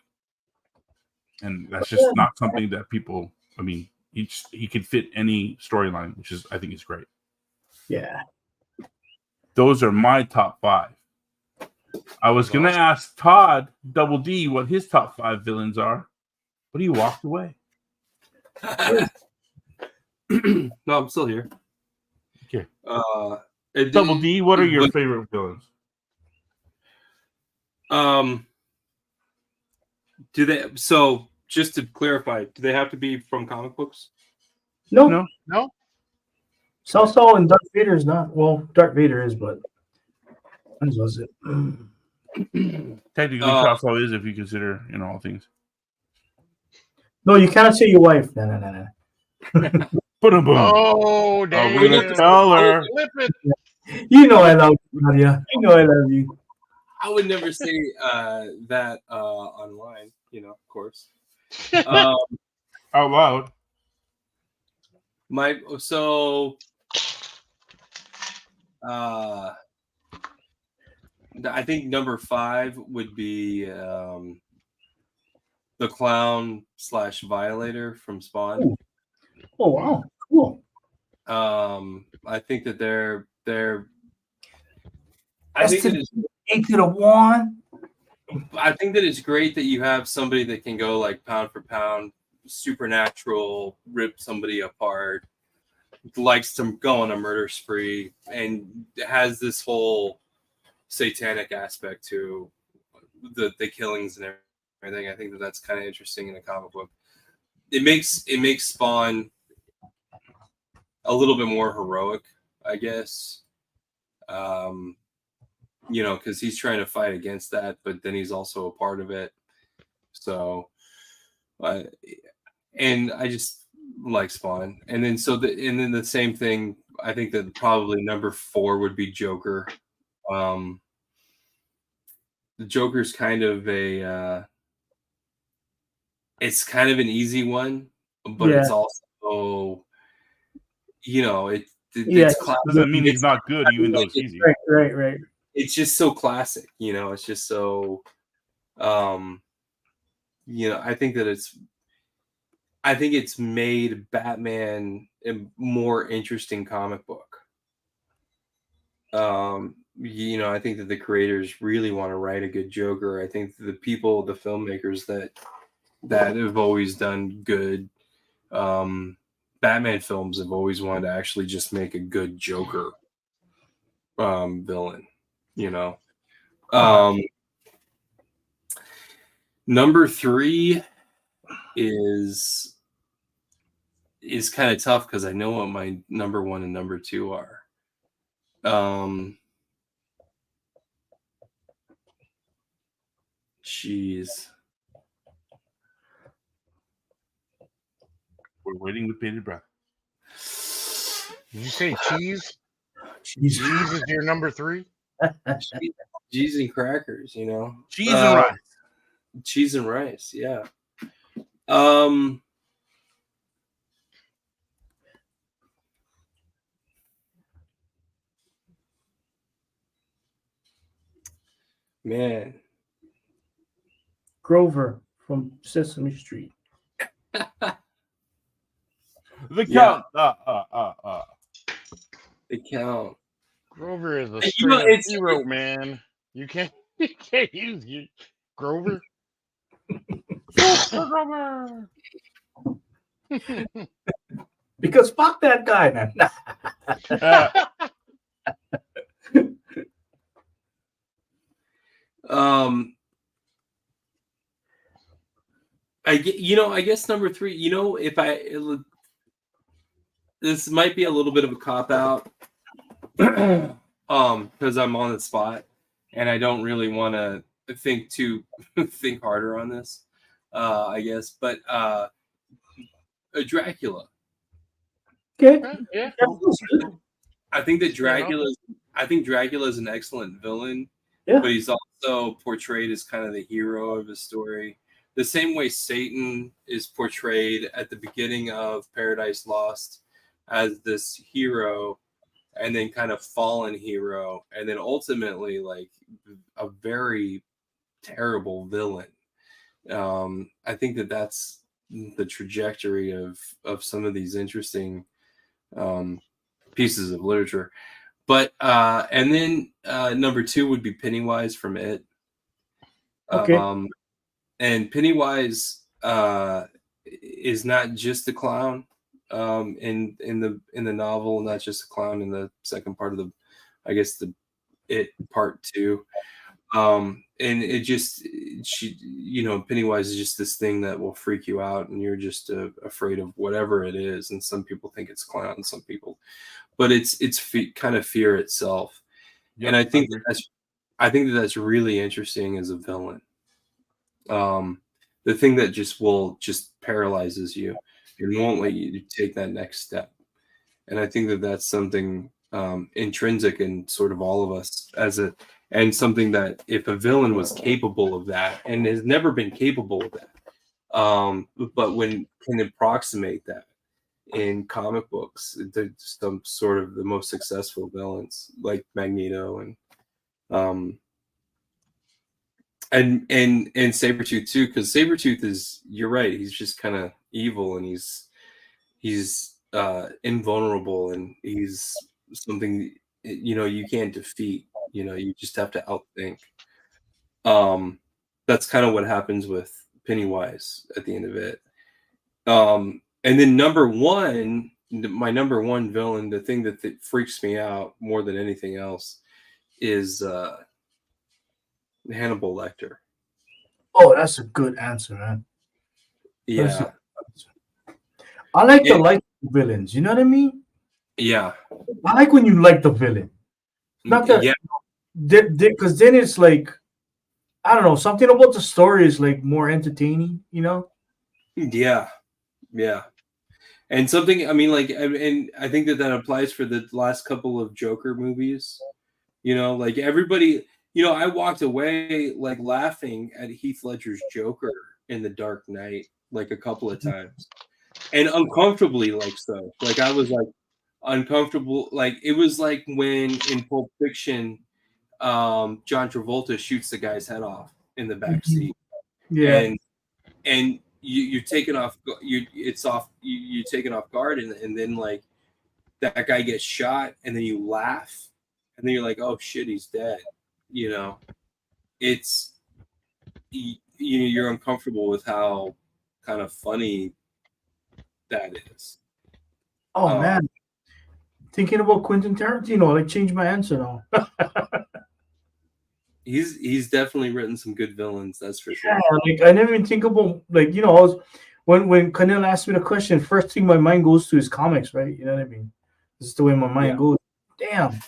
and that's just not something that people. I mean, he could fit any storyline, which is I think is great. Yeah, those are my top 5. I was gonna ask Todd Double D what his top 5 villains are, but he walked away. No, I'm still here. Okay. Double D, what are your favorite villains? Do they? So just to clarify, do they have to be from comic books? No. No. And Darth Vader is not. Well, Darth Vader is, but as was it. Technically, Chasso is if you consider all things. No, you cannot say your wife. No. Boom. Oh, damn. We're gonna tell her. You know I love you, Nadia. You know I love you. I would never say that online, of course. Out loud. I think number 5 would be the clown / Violator from Spawn. Ooh. Oh wow, cool. I think that they're. I think that it's 8 to the 1. I think that it's great that you have somebody that can go like pound for pound, supernatural, rip somebody apart, likes to go on a murder spree, and has this whole satanic aspect to the killings and everything. I think that that's kind of interesting in a comic book. It makes Spawn a little bit more heroic, I guess. Because he's trying to fight against that, but then he's also a part of it. So, and I just like Spawn. And then the same thing. I think that probably number 4 would be Joker. The Joker's kind of it's kind of an easy one, but it's also, it's classic. Doesn't mean he's not good, even though it's easy. Right. It's just so classic, it's just so I think that it's made Batman a more interesting comic book. I think that the creators really want to write a good Joker. I think the filmmakers that have always done good Batman films have always wanted to actually just make a good Joker villain. Number 3 is kind of tough because I know what my number 1 and number 2 are. Jeez. We're waiting with bated breath. Did you say cheese? Cheese. Cheese is your number 3? Cheese and crackers, Cheese and rice. Cheese and rice, yeah. Man. Grover from Sesame Street. The Count. The Count. Grover is a straight hero, man. You can't use you, Grover. Because fuck that guy, man. I guess number 3, this might be a little bit of a cop out, because I'm on the spot and I don't really want to think harder on this, I guess, but Dracula. Okay. Yeah. I think Dracula is an excellent villain, yeah. But he's also portrayed as kind of the hero of his story. The same way Satan is portrayed at the beginning of Paradise Lost as this hero, and then kind of fallen hero, and then ultimately like a very terrible villain. I think that's the trajectory of some of these interesting pieces of literature. But and then number 2 would be Pennywise from It. Okay. And Pennywise is not just a clown in the novel, not just a clown in the second part of the It part 2. And it just Pennywise is just this thing that will freak you out, and you're just afraid of whatever it is. And some people think it's clown, some people, but it's kind of fear itself. Yep, and I think that's really interesting as a villain. The thing that just paralyzes you and won't let you take that next step. And I think that's something intrinsic in sort of all of us and something that if a villain was capable of that and has never been capable of that, but when can approximate that in comic books, they're some sort of the most successful villains like Magneto and Sabretooth too, because Sabretooth is, you're right, he's just kind of evil, and he's invulnerable, and he's something you can't defeat. You just have to outthink. That's kind of what happens with Pennywise at the end of it. And then my number one villain, the thing that freaks me out more than anything else, is Hannibal Lecter. Oh, that's a good answer, man. Yeah. I like the light villains. You know what I mean? Yeah. I like when you like the villain. Not that, yeah. Because then it's like, I don't know, something about the story is like more entertaining, Yeah. Yeah. And something, I mean, like, and I think that applies for the last couple of Joker movies. Like everybody, I walked away like laughing at Heath Ledger's Joker in The Dark Knight like a couple of times, and uncomfortably like so. Like I was like uncomfortable. Like it was like when in Pulp Fiction, John Travolta shoots the guy's head off, in the back seat. Yeah. And you're taken off. You're taken off guard, and then like that guy gets shot, and then you laugh, and then you're like, oh shit, he's dead. You know, it's you're uncomfortable with how kind of funny that is. Oh man, thinking about Quentin Tarantino, like changed my answer now. He's definitely written some good villains, that's for sure. Yeah, like I never even think about like I was when Kanila asked me the question, first thing my mind goes to is comics, right? You know what I mean? This is the way my mind goes. Damn,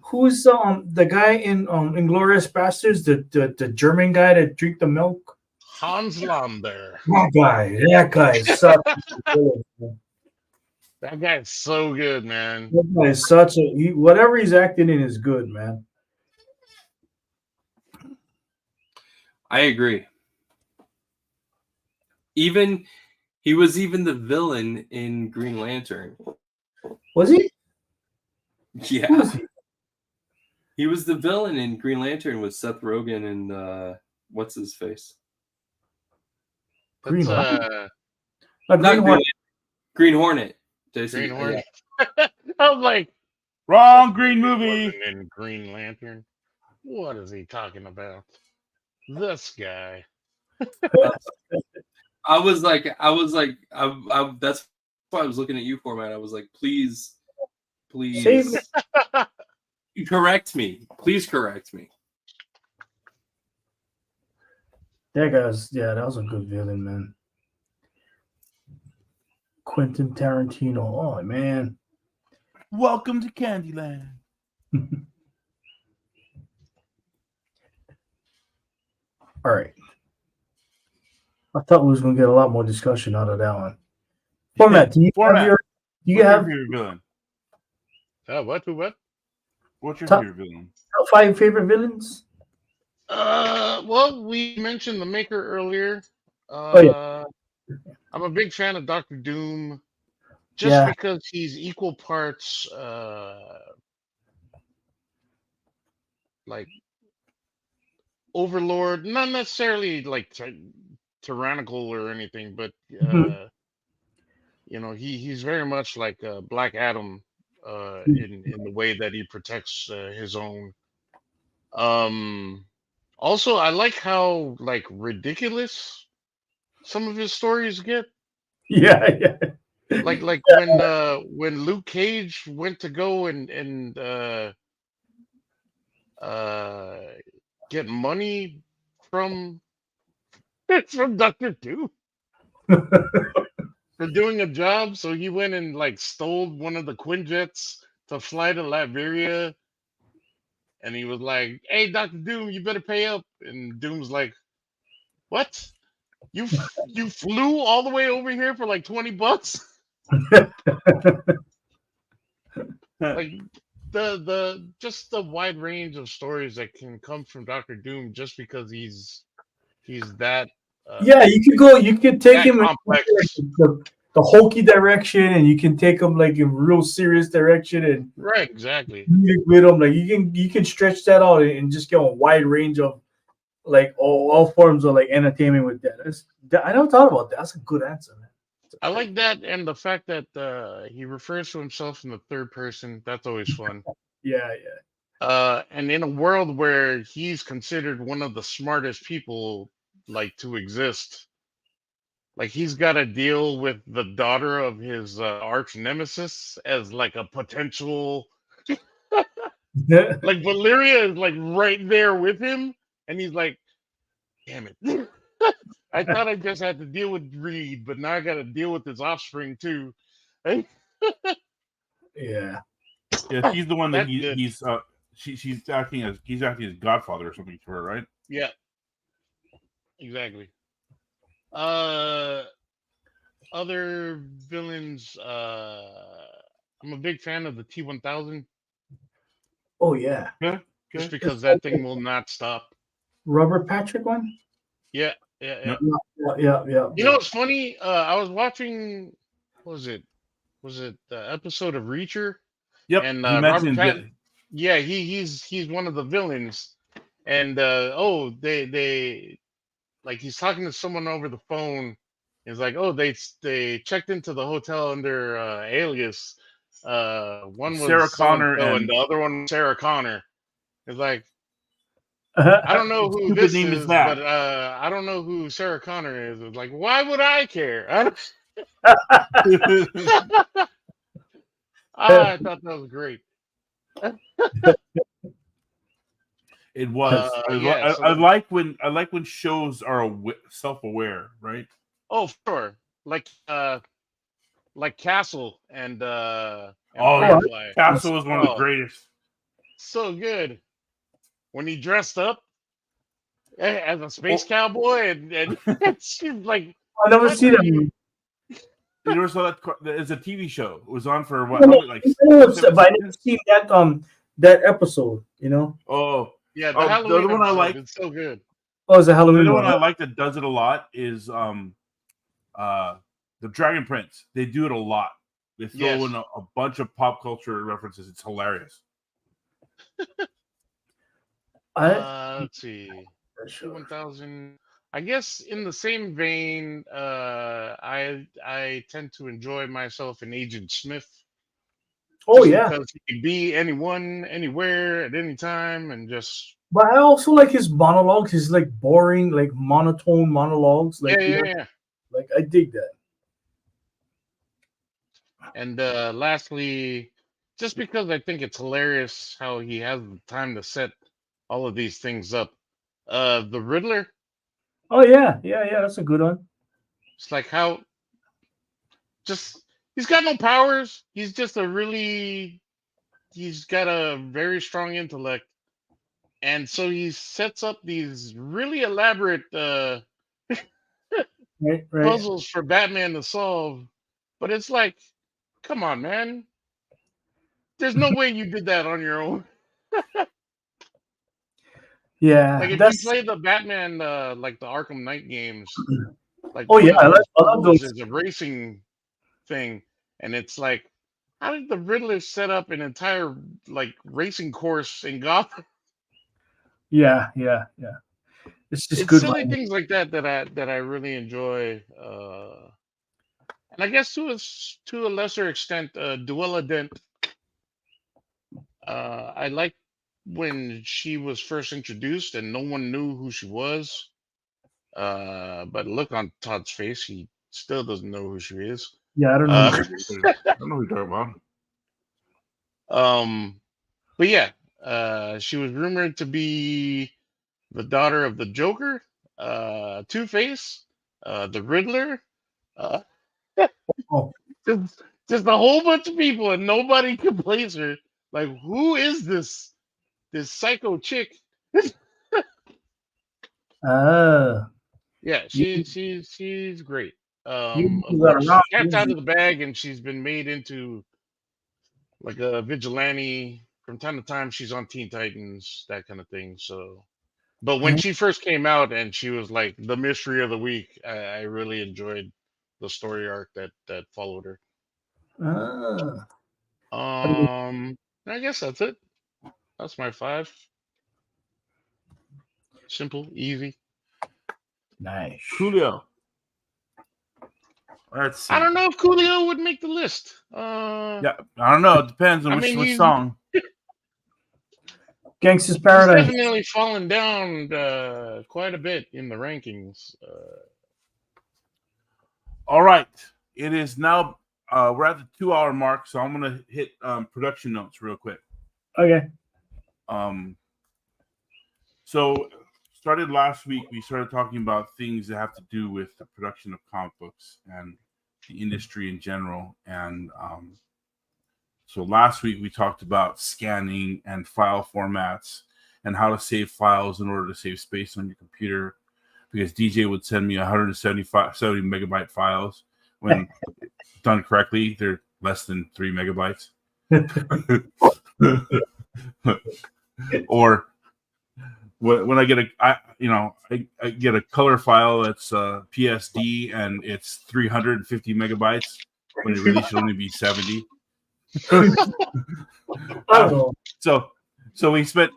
who's the guy in Inglorious Bastards, the German guy that drink the milk? Hans Lander. That guy is such a villain, man. That guy's so good, man. That guy is such a whatever he's acting in is good, man. I agree. He was even the villain in Green Lantern. Was he? Yeah. Who was he? He was the villain in Green Lantern with Seth Rogen and what's his face? Green That's Hornet. Green Hornet. Green Hornet. I was like, Wrong green movie. in Green Lantern. What is he talking about? This guy. I was like, that's why I was looking at you for, man. I was like, please, Save me. correct me. Please correct me. That was a good villain, man. Quentin Tarantino. Oh man. Welcome to Candyland. All right. I thought we was gonna get a lot more discussion out of that one. Format. Do you have What's your favorite villain? What? What's your Top- favorite villain? top 5 favorite villains? Well, we mentioned the Maker earlier. Yeah. I'm a big fan of Doctor Doom, just because he's equal parts like overlord, not necessarily like tyrannical or anything, but you know, he's very much like Black Adam in the way that he protects his own. Also, I like how like ridiculous some of his stories get. Yeah. Like when Luke Cage went to go and get money from from Doctor Doom for doing a job, so he went and like stole one of the Quinjets to fly to Latveria, and he was like, "Hey, Doctor Doom, you better pay up." And Doom's like, "What? You flew all the way over here for like $20?" Like the just the wide range of stories that can come from Doctor Doom just because he's that you could take him in complex. the hokey direction, and you can take him like in real serious direction, and Right, exactly. with him like you can stretch that out and just get a wide range of like all forms of like entertainment with that. I never thought about that. That's a good answer, man. I like that, and the fact that he refers to himself in the third person. That's always fun. Yeah. And in a world where he's considered one of the smartest people like to exist, like he's got to deal with the daughter of his arch nemesis as like a potential. Like Valeria is like right there with him, and he's like, "Damn it! I thought I just had to deal with Reed, but now I got to deal with his offspring too." Yeah. Yeah, she's the one that That's good. he's acting as godfather or something to her, right? Yeah, exactly. Other villains. I'm a big fan of the T-1000 Oh yeah. Yeah. just because that thing will not stop. Robert Patrick one? Yeah. Yep. Yeah. You know what's funny? I was watching. What was it? Was it the episode of Reacher? Yep. And He Robert mentioned Pattinson. Yeah, he's one of the villains, and they like he's talking to someone over the phone. He's like, oh, they checked into the hotel under alias. One Sarah was so and Connor so, and and the other one was Sarah Connor. It's like, I don't know what who stupid this name is is, that? but I don't know who Sarah Connor is. It's like, why would I care? I thought that was great. It was. Yeah. I So, like when shows are self-aware, right? oh, sure, like Castle and Oh yeah, Oh, Firefly. Castle was one of the Oh, greatest. so good when he dressed up as a space Oh, cowboy, and she's like, I never "What see are that you?" movie. you never saw that? It's a TV show. It was on for what? No, How no, many? Like but I never 7 seasons? seen that episode. You know, Oh, Yeah, the oh, the other Halloween one I episode. like. It's so good. oh, it's a The Halloween other one one. I Huh? like that does it a lot is the Dragon Prince. They do it a lot. They throw in Yes. a bunch of pop culture references. It's hilarious. Let's see. Sure. 1000. I guess in the same vein, I tend to enjoy myself in Agent Smith Oh just yeah, because he can be anyone, anywhere, at any time, and just but I also like his monologues. His like boring, like monotone monologues. yeah, Like yeah, yeah. like I dig that. And lastly, just because I think it's hilarious how he has the time to set all of these things up. The Riddler, Oh yeah. That's a good one. it's like how just he's got no powers. He's just he's got a very strong intellect, and so he sets up these really elaborate Right. puzzles for Batman to solve. But it's like, come on, man. There's no way you did that on your own. Yeah, Like if you that's. play the Batman, like the Arkham Knight games, like Oh one yeah, of his I love puzzles those. is a racing thing, and it's like, how did the Riddler set up an entire like racing course in Gotham? Yeah. It's just It's good silly writing. things like that I really enjoy. And I guess to a lesser extent, Duella Dent. I like when she was first introduced and no one knew who she was. But look on Todd's face, he still doesn't know who she is. Yeah, I don't know. Uh, I don't know who you're talking about. but yeah, she was rumored to be the daughter of the Joker, Two Face, the Riddler, uh, Oh, just, just a whole bunch of people, and nobody could place her. Like, who is this psycho chick? ah, Yeah, you she's great. you Of got course, around. cat's out of the bag, and she's been made into like a vigilante. From time to time, she's on Teen Titans, that kind of thing. So, but when she first came out and she was like the mystery of the week, I really enjoyed the story arc that followed her. Ah, I guess that's it. That's my five. Simple, easy. nice. Coolio. Let's I see. don't know if Coolio would make the list. Yeah, I don't know. It depends on I which mean, song. Gangsta's he's Paradise. definitely fallen down quite a bit in the rankings. All right. It is now we're at the 2 hour mark, so I'm gonna hit production notes real quick. Okay. So started last week, we started talking about things that have to do with the production of comic books and the industry in general. And so last week we talked about scanning and file formats and how to save files in order to save space on your computer, because DJ would send me 70 megabyte files when done correctly, they're less than 3 megabytes. Or when I get I get a color file that's PSD and it's 350 megabytes when it really should only be 70. I don't know. So I spent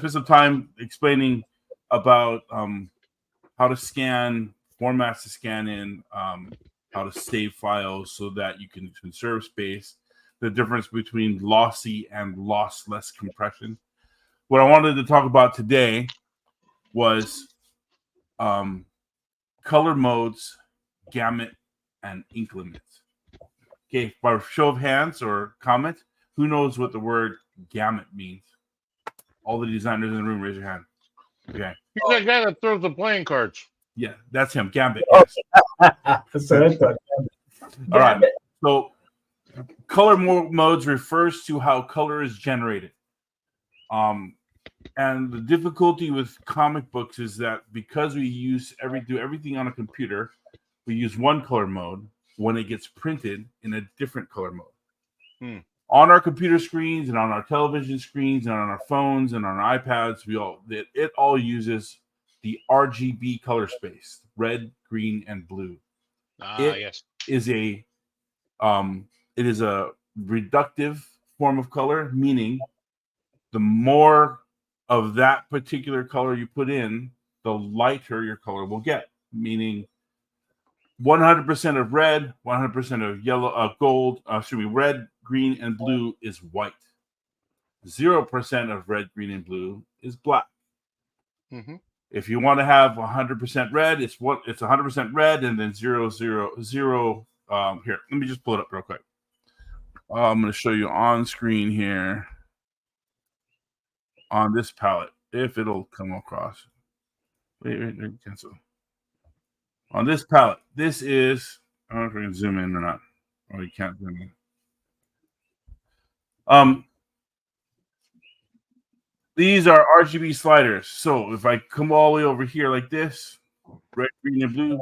some time explaining about how to scan, formats to scan in, how to save files so that you can conserve space, the difference between lossy and lossless compression. What I wanted to talk about today was color modes, gamut, and ink limits. Okay, by show of hands or comment, who knows what the word gamut means? All the designers in the room, raise your hand. Okay. He's that guy that throws the playing cards. Yeah, that's him. Gambit. Oh. Yes. All right. So, color modes refers to how color is generated. And the difficulty with comic books is that because we do everything on a computer, we use one color mode when it gets printed in a different color mode. On our computer screens and on our television screens and on our phones and on our iPads, it all uses the RGB color space: red, green, and blue. Yes. It is a reductive form of color, meaning the more of that particular color you put in, the lighter your color will get. Meaning 100% of red, 100% of yellow, gold, red, green, and blue is white. 0% of red, green, and blue is black. Mm-hmm. If you want to have 100% red, it's 100% red, and then 0, 0, 0. Here, let me just pull it up real quick. I'm going to show you on screen here on this palette, if it'll come across. Wait, cancel. On this palette, this is, I don't know if we can zoom in or not. Oh, you can't zoom in. These are RGB sliders. So if I come all the way over here like this, red, green, and blue,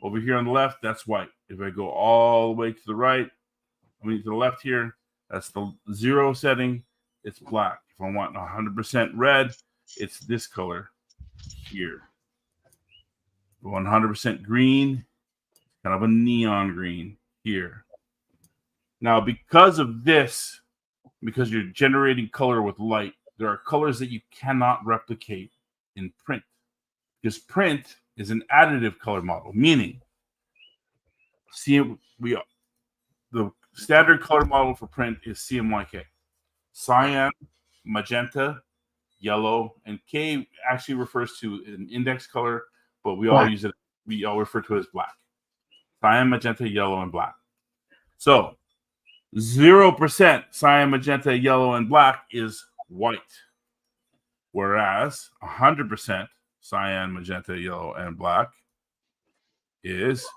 over here on the left, that's white. If I go all the way to the right, to the left here, that's the 0 setting, it's black. If I want 100% red, it's this color here. 100% green, kind of a neon green here. Now, because of this, because you're generating color with light, there are colors that you cannot replicate in print. Because print is an additive color model, meaning the standard color model for print is CMYK. Cyan, magenta, yellow, and K actually refers to an index color, but we all refer to it as black. Cyan, magenta, yellow, and black. So 0% cyan, magenta, yellow, and black is white. Whereas 100% cyan, magenta, yellow, and black is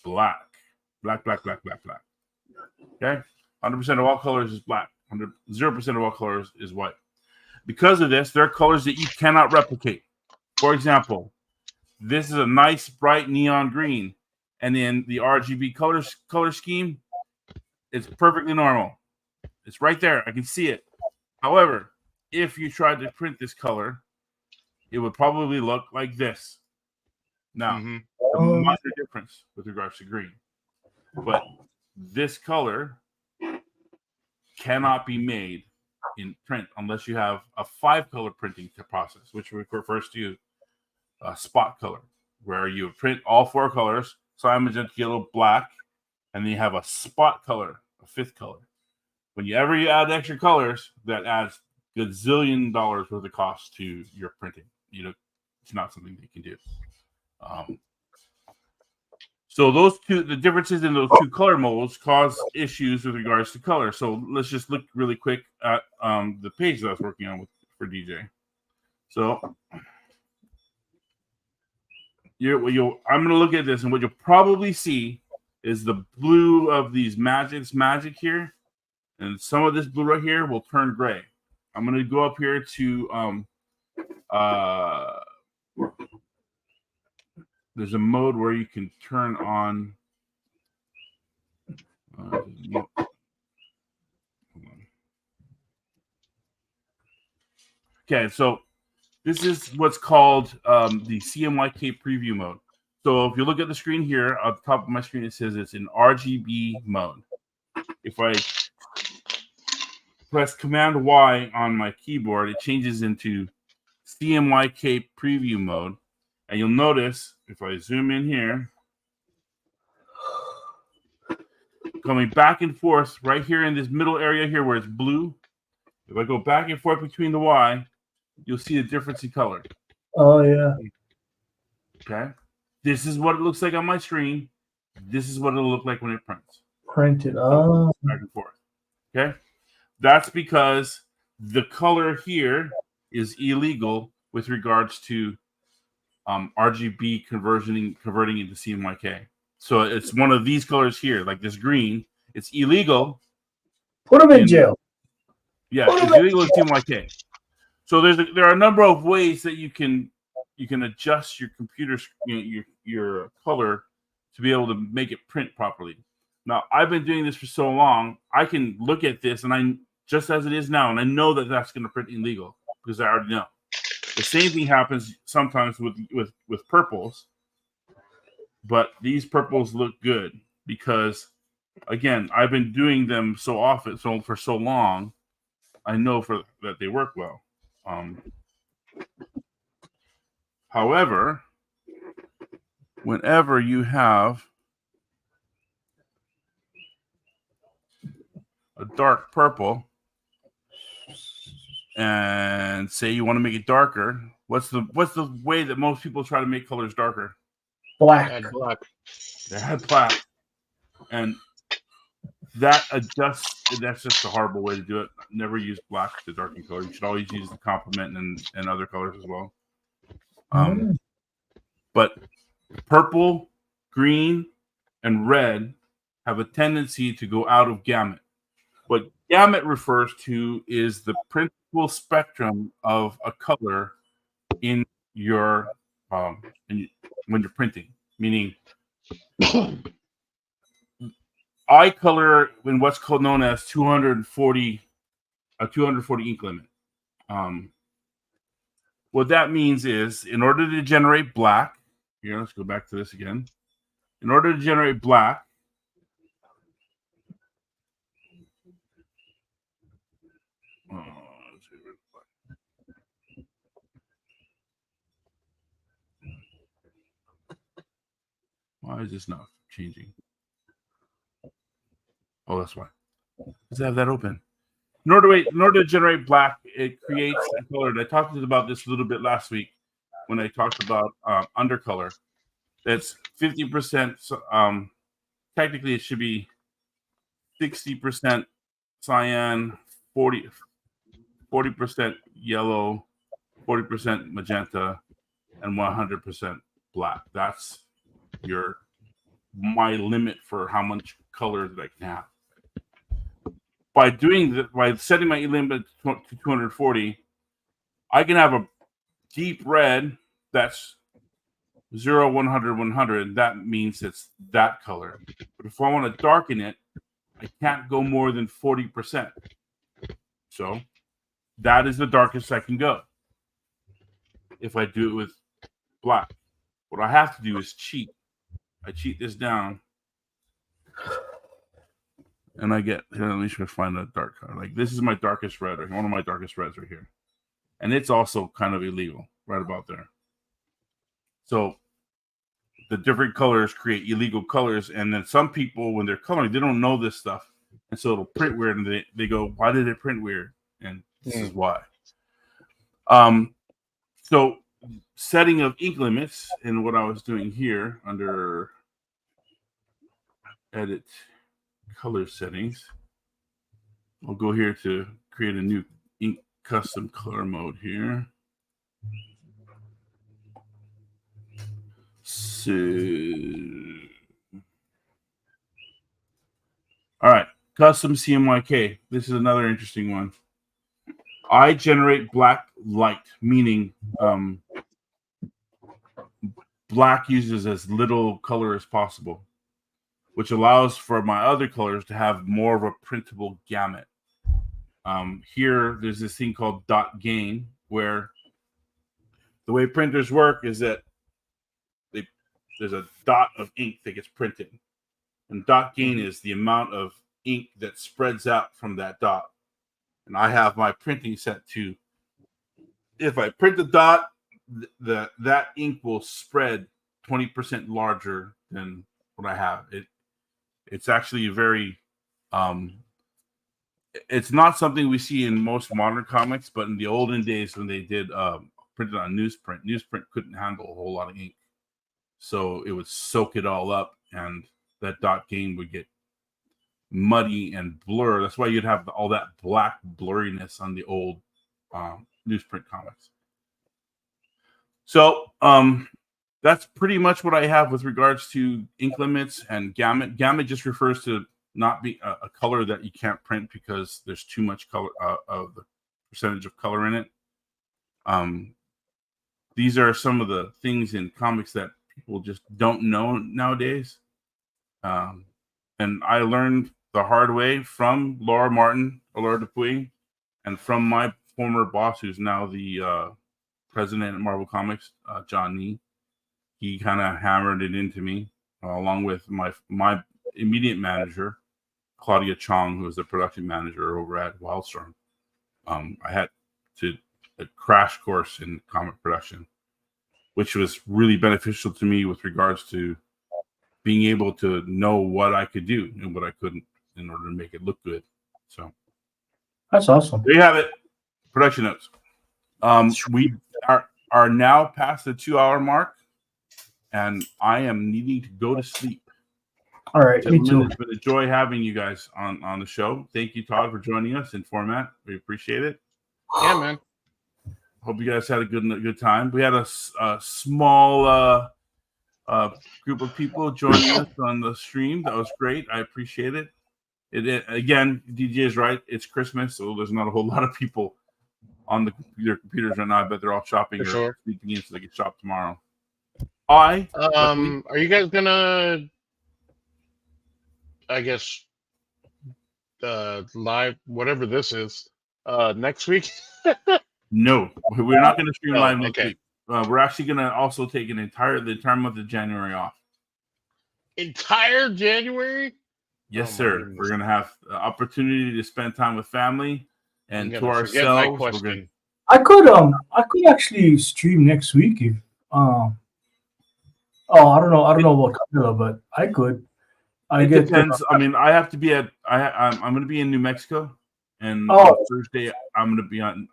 black. Black. Okay? 100% of all colors is black. 0% of all colors is white. Because of this, there are colors that you cannot replicate. For example, this is a nice, bright neon green. And in the RGB color scheme, it's perfectly normal. It's right there. I can see it. However, if you tried to print this color, it would probably look like this. Now, a minor difference with regards to green. But this color cannot be made in print unless you have a 5-color printing process, which refers to a spot color, where you print all 4 colors, cyan, magenta, yellow, black, and then you have a spot color, a 5th color. Whenever you add extra colors, that adds gazillion dollars worth of cost to your printing. It's not something that you can do. So the differences in those 2 color modes cause issues with regards to color. So let's just look really quick at the page that I was working on for DJ. So I'm going to look at this, and what you'll probably see is the blue of these magic here, and some of this blue right here will turn gray. I'm going to go up here to there's a mode where you can turn on. Okay, so this is what's called the CMYK preview mode. So if you look at the screen here, at the top of my screen, it says it's in RGB mode. If I press Command Y on my keyboard, it changes into CMYK preview mode. And you'll notice if I zoom in here, coming back and forth right here in this middle area here where it's blue. If I go back and forth between the Y, you'll see a difference in color. Oh yeah. Okay. This is what it looks like on my screen. This is what it'll look like when it prints. Printed. Oh. Back and forth. Okay. That's because the color here is illegal with regards to RGB converting into CMYK. So it's one of these colors here, like this green. It's illegal. Put them in jail. Yeah, it's illegal in CMYK. So there are a number of ways that you can adjust your computer your color to be able to make it print properly. Now, I've been doing this for so long, I can look at this and I just as it is now, and I know that that's going to print illegal because I already know. The same thing happens sometimes with purples, but these purples look good because, again, I've been doing them so often, so for so long, I know that they work well. However, whenever you have a dark purple and say you want to make it darker, what's the way that most people try to make colors darker? Black. Add black. They add black, and that adjusts. That's just a horrible way to do it. Never use black to darken color. You should always use the complement and other colors as well. But purple, green, and red have a tendency to go out of gamut. What gamut refers to is the principal spectrum of a color in your when you're printing. Meaning, I color in what's called known as 240 ink limit. What that means is, in order to generate black, here, let's go back to this again. In order to generate black, why is this not changing? Oh, that's why. Let's have that open. In order to generate black, it creates a color. And I talked about this a little bit last week when I talked about undercolor. That's 50%. Technically, it should be 60% cyan, 40% yellow, 40% magenta, and 100% black. That's my limit for how much color that I can have. By setting my limit to 240, I can have a deep red that's 0, 100, 100. That means it's that color. But if I want to darken it, I can't go more than 40%. So that is the darkest I can go. If I do it with black, what I have to do is cheat. I cheat this down. And I get, here, let me just find a dark color. Like this is my darkest red, one of my darkest reds right here. And it's also kind of illegal, right about there. So the different colors create illegal colors. And then some people, when they're coloring, they don't know this stuff. And so it'll print weird. And they go, why did it print weird? And this is why. So setting of ink limits, and what I was doing here under edit color settings, I'll go here to create a new ink custom color mode here. So, all right, custom CMYK. This is another interesting one. I generate black light, meaning black uses as little color as possible, which allows for my other colors to have more of a printable gamut. Here, there's this thing called dot gain, where the way printers work is that there's a dot of ink that gets printed. And dot gain is the amount of ink that spreads out from that dot. and I have my printing set to. If I print the dot, that ink will spread 20% larger than what I have. It's actually very. It's not something we see in most modern comics, but in the olden days when they did printed on newsprint couldn't handle a whole lot of ink, so it would soak it all up, and that dot game would get muddy and blur. That's why you'd have all that black blurriness on the old newsprint comics. So that's pretty much what I have with regards to ink limits and gamut. Gamut just refers to not be a color that you can't print because there's too much color of the percentage of color in it. These are some of the things in comics that people just don't know nowadays. And I learned the hard way from Laura Dupuy, and from my former boss, who's now the president at Marvel Comics, John Nee. He kind of hammered it into me, along with my immediate manager, Claudia Chong, who was the production manager over at Wildstorm. I had a crash course in comic production, which was really beneficial to me with regards to being able to know what I could do and what I couldn't in order to make it look good. So That's awesome. there you have it. Production notes. We are now past the 2-hour mark, and I am needing to go to sleep. All right, me too. It's been a joy having you guys on the show. Thank you, Todd, for joining us in format. We appreciate it. Yeah, man. Hope you guys had a good time. We had a small group of people joining us on the stream. That was great. I appreciate it. Again, DJ is right. It's Christmas, so there's not a whole lot of people on their computers right now. I bet they're all shopping or sleeping in so they can shop tomorrow. Are you guys gonna, I guess, live whatever this is next week? No, we're not going to stream live next okay. week. We're actually going to also take the entire month of January off. Entire January? Yes, sir. We're going to have the opportunity to spend time with family and to ourselves. I could actually stream next week if I don't know about Kanila, but I could. It depends. I mean, I have to be I'm going to be in New Mexico, and on Thursday I'm going to be on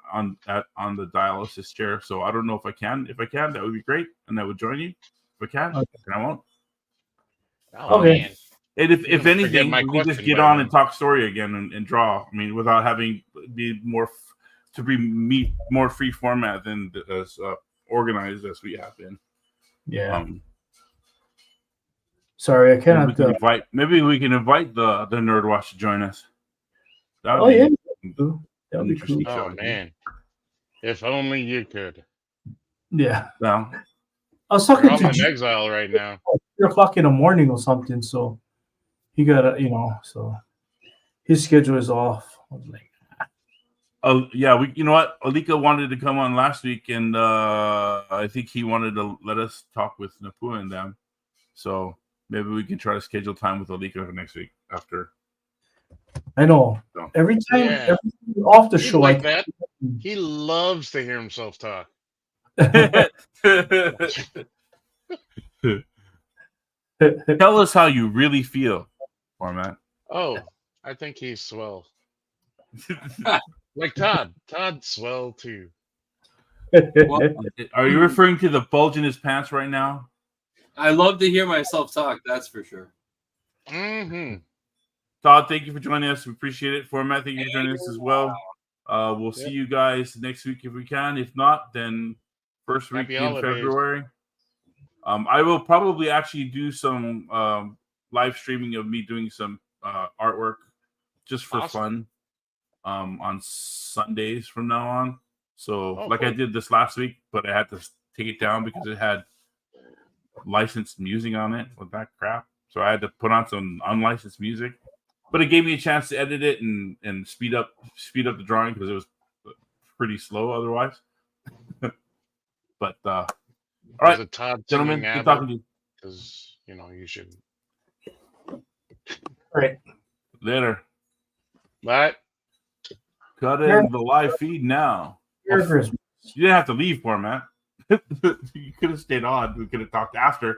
the dialysis chair. So I don't know if I can. If I can, that would be great, and I would join you. If I can, and I won't. Okay. Man. And if anything, we can just get on and talk story again and draw. I mean, without having be more free format than as organized as we have been. Yeah. Sorry, I cannot. Maybe we can invite the Nerd Watch to join us. That would be cool. Oh man, if only you could. Yeah. Well, I was talking to in exile right now. 3 o'clock in the morning or something, so he got so his schedule is off. I was like, yeah, you know what? Alika wanted to come on last week, and I think he wanted to let us talk with Napua and them. So maybe we can try to schedule time with Alika for next week after. I know. So. Every time off the show, like that. He loves to hear himself talk. Tell us how you really feel, format. Oh, I think he's swell. Like Todd. Todd's swell too. Well, are you referring to the bulge in his pants right now? I love to hear myself talk, that's for sure. Mm-hmm. Todd, thank you for joining us. We appreciate it. Format, thank you for joining us as well. We'll see you guys next week if we can. If not, then first week in February. I will probably actually do some live streaming of me doing some artwork just for fun on Sundays from now on. So I did this last week, but I had to take it down because it had licensed music on it with that crap. So I had to put on some unlicensed music. But it gave me a chance to edit it and speed up the drawing because it was pretty slow otherwise. But all right, Todd gentlemen, good talking to you. Because you should. All right. Later. Bye. Cut Merry- in the live feed now. Merry Christmas. You didn't have to leave for man. You could have stayed on. We could have talked after.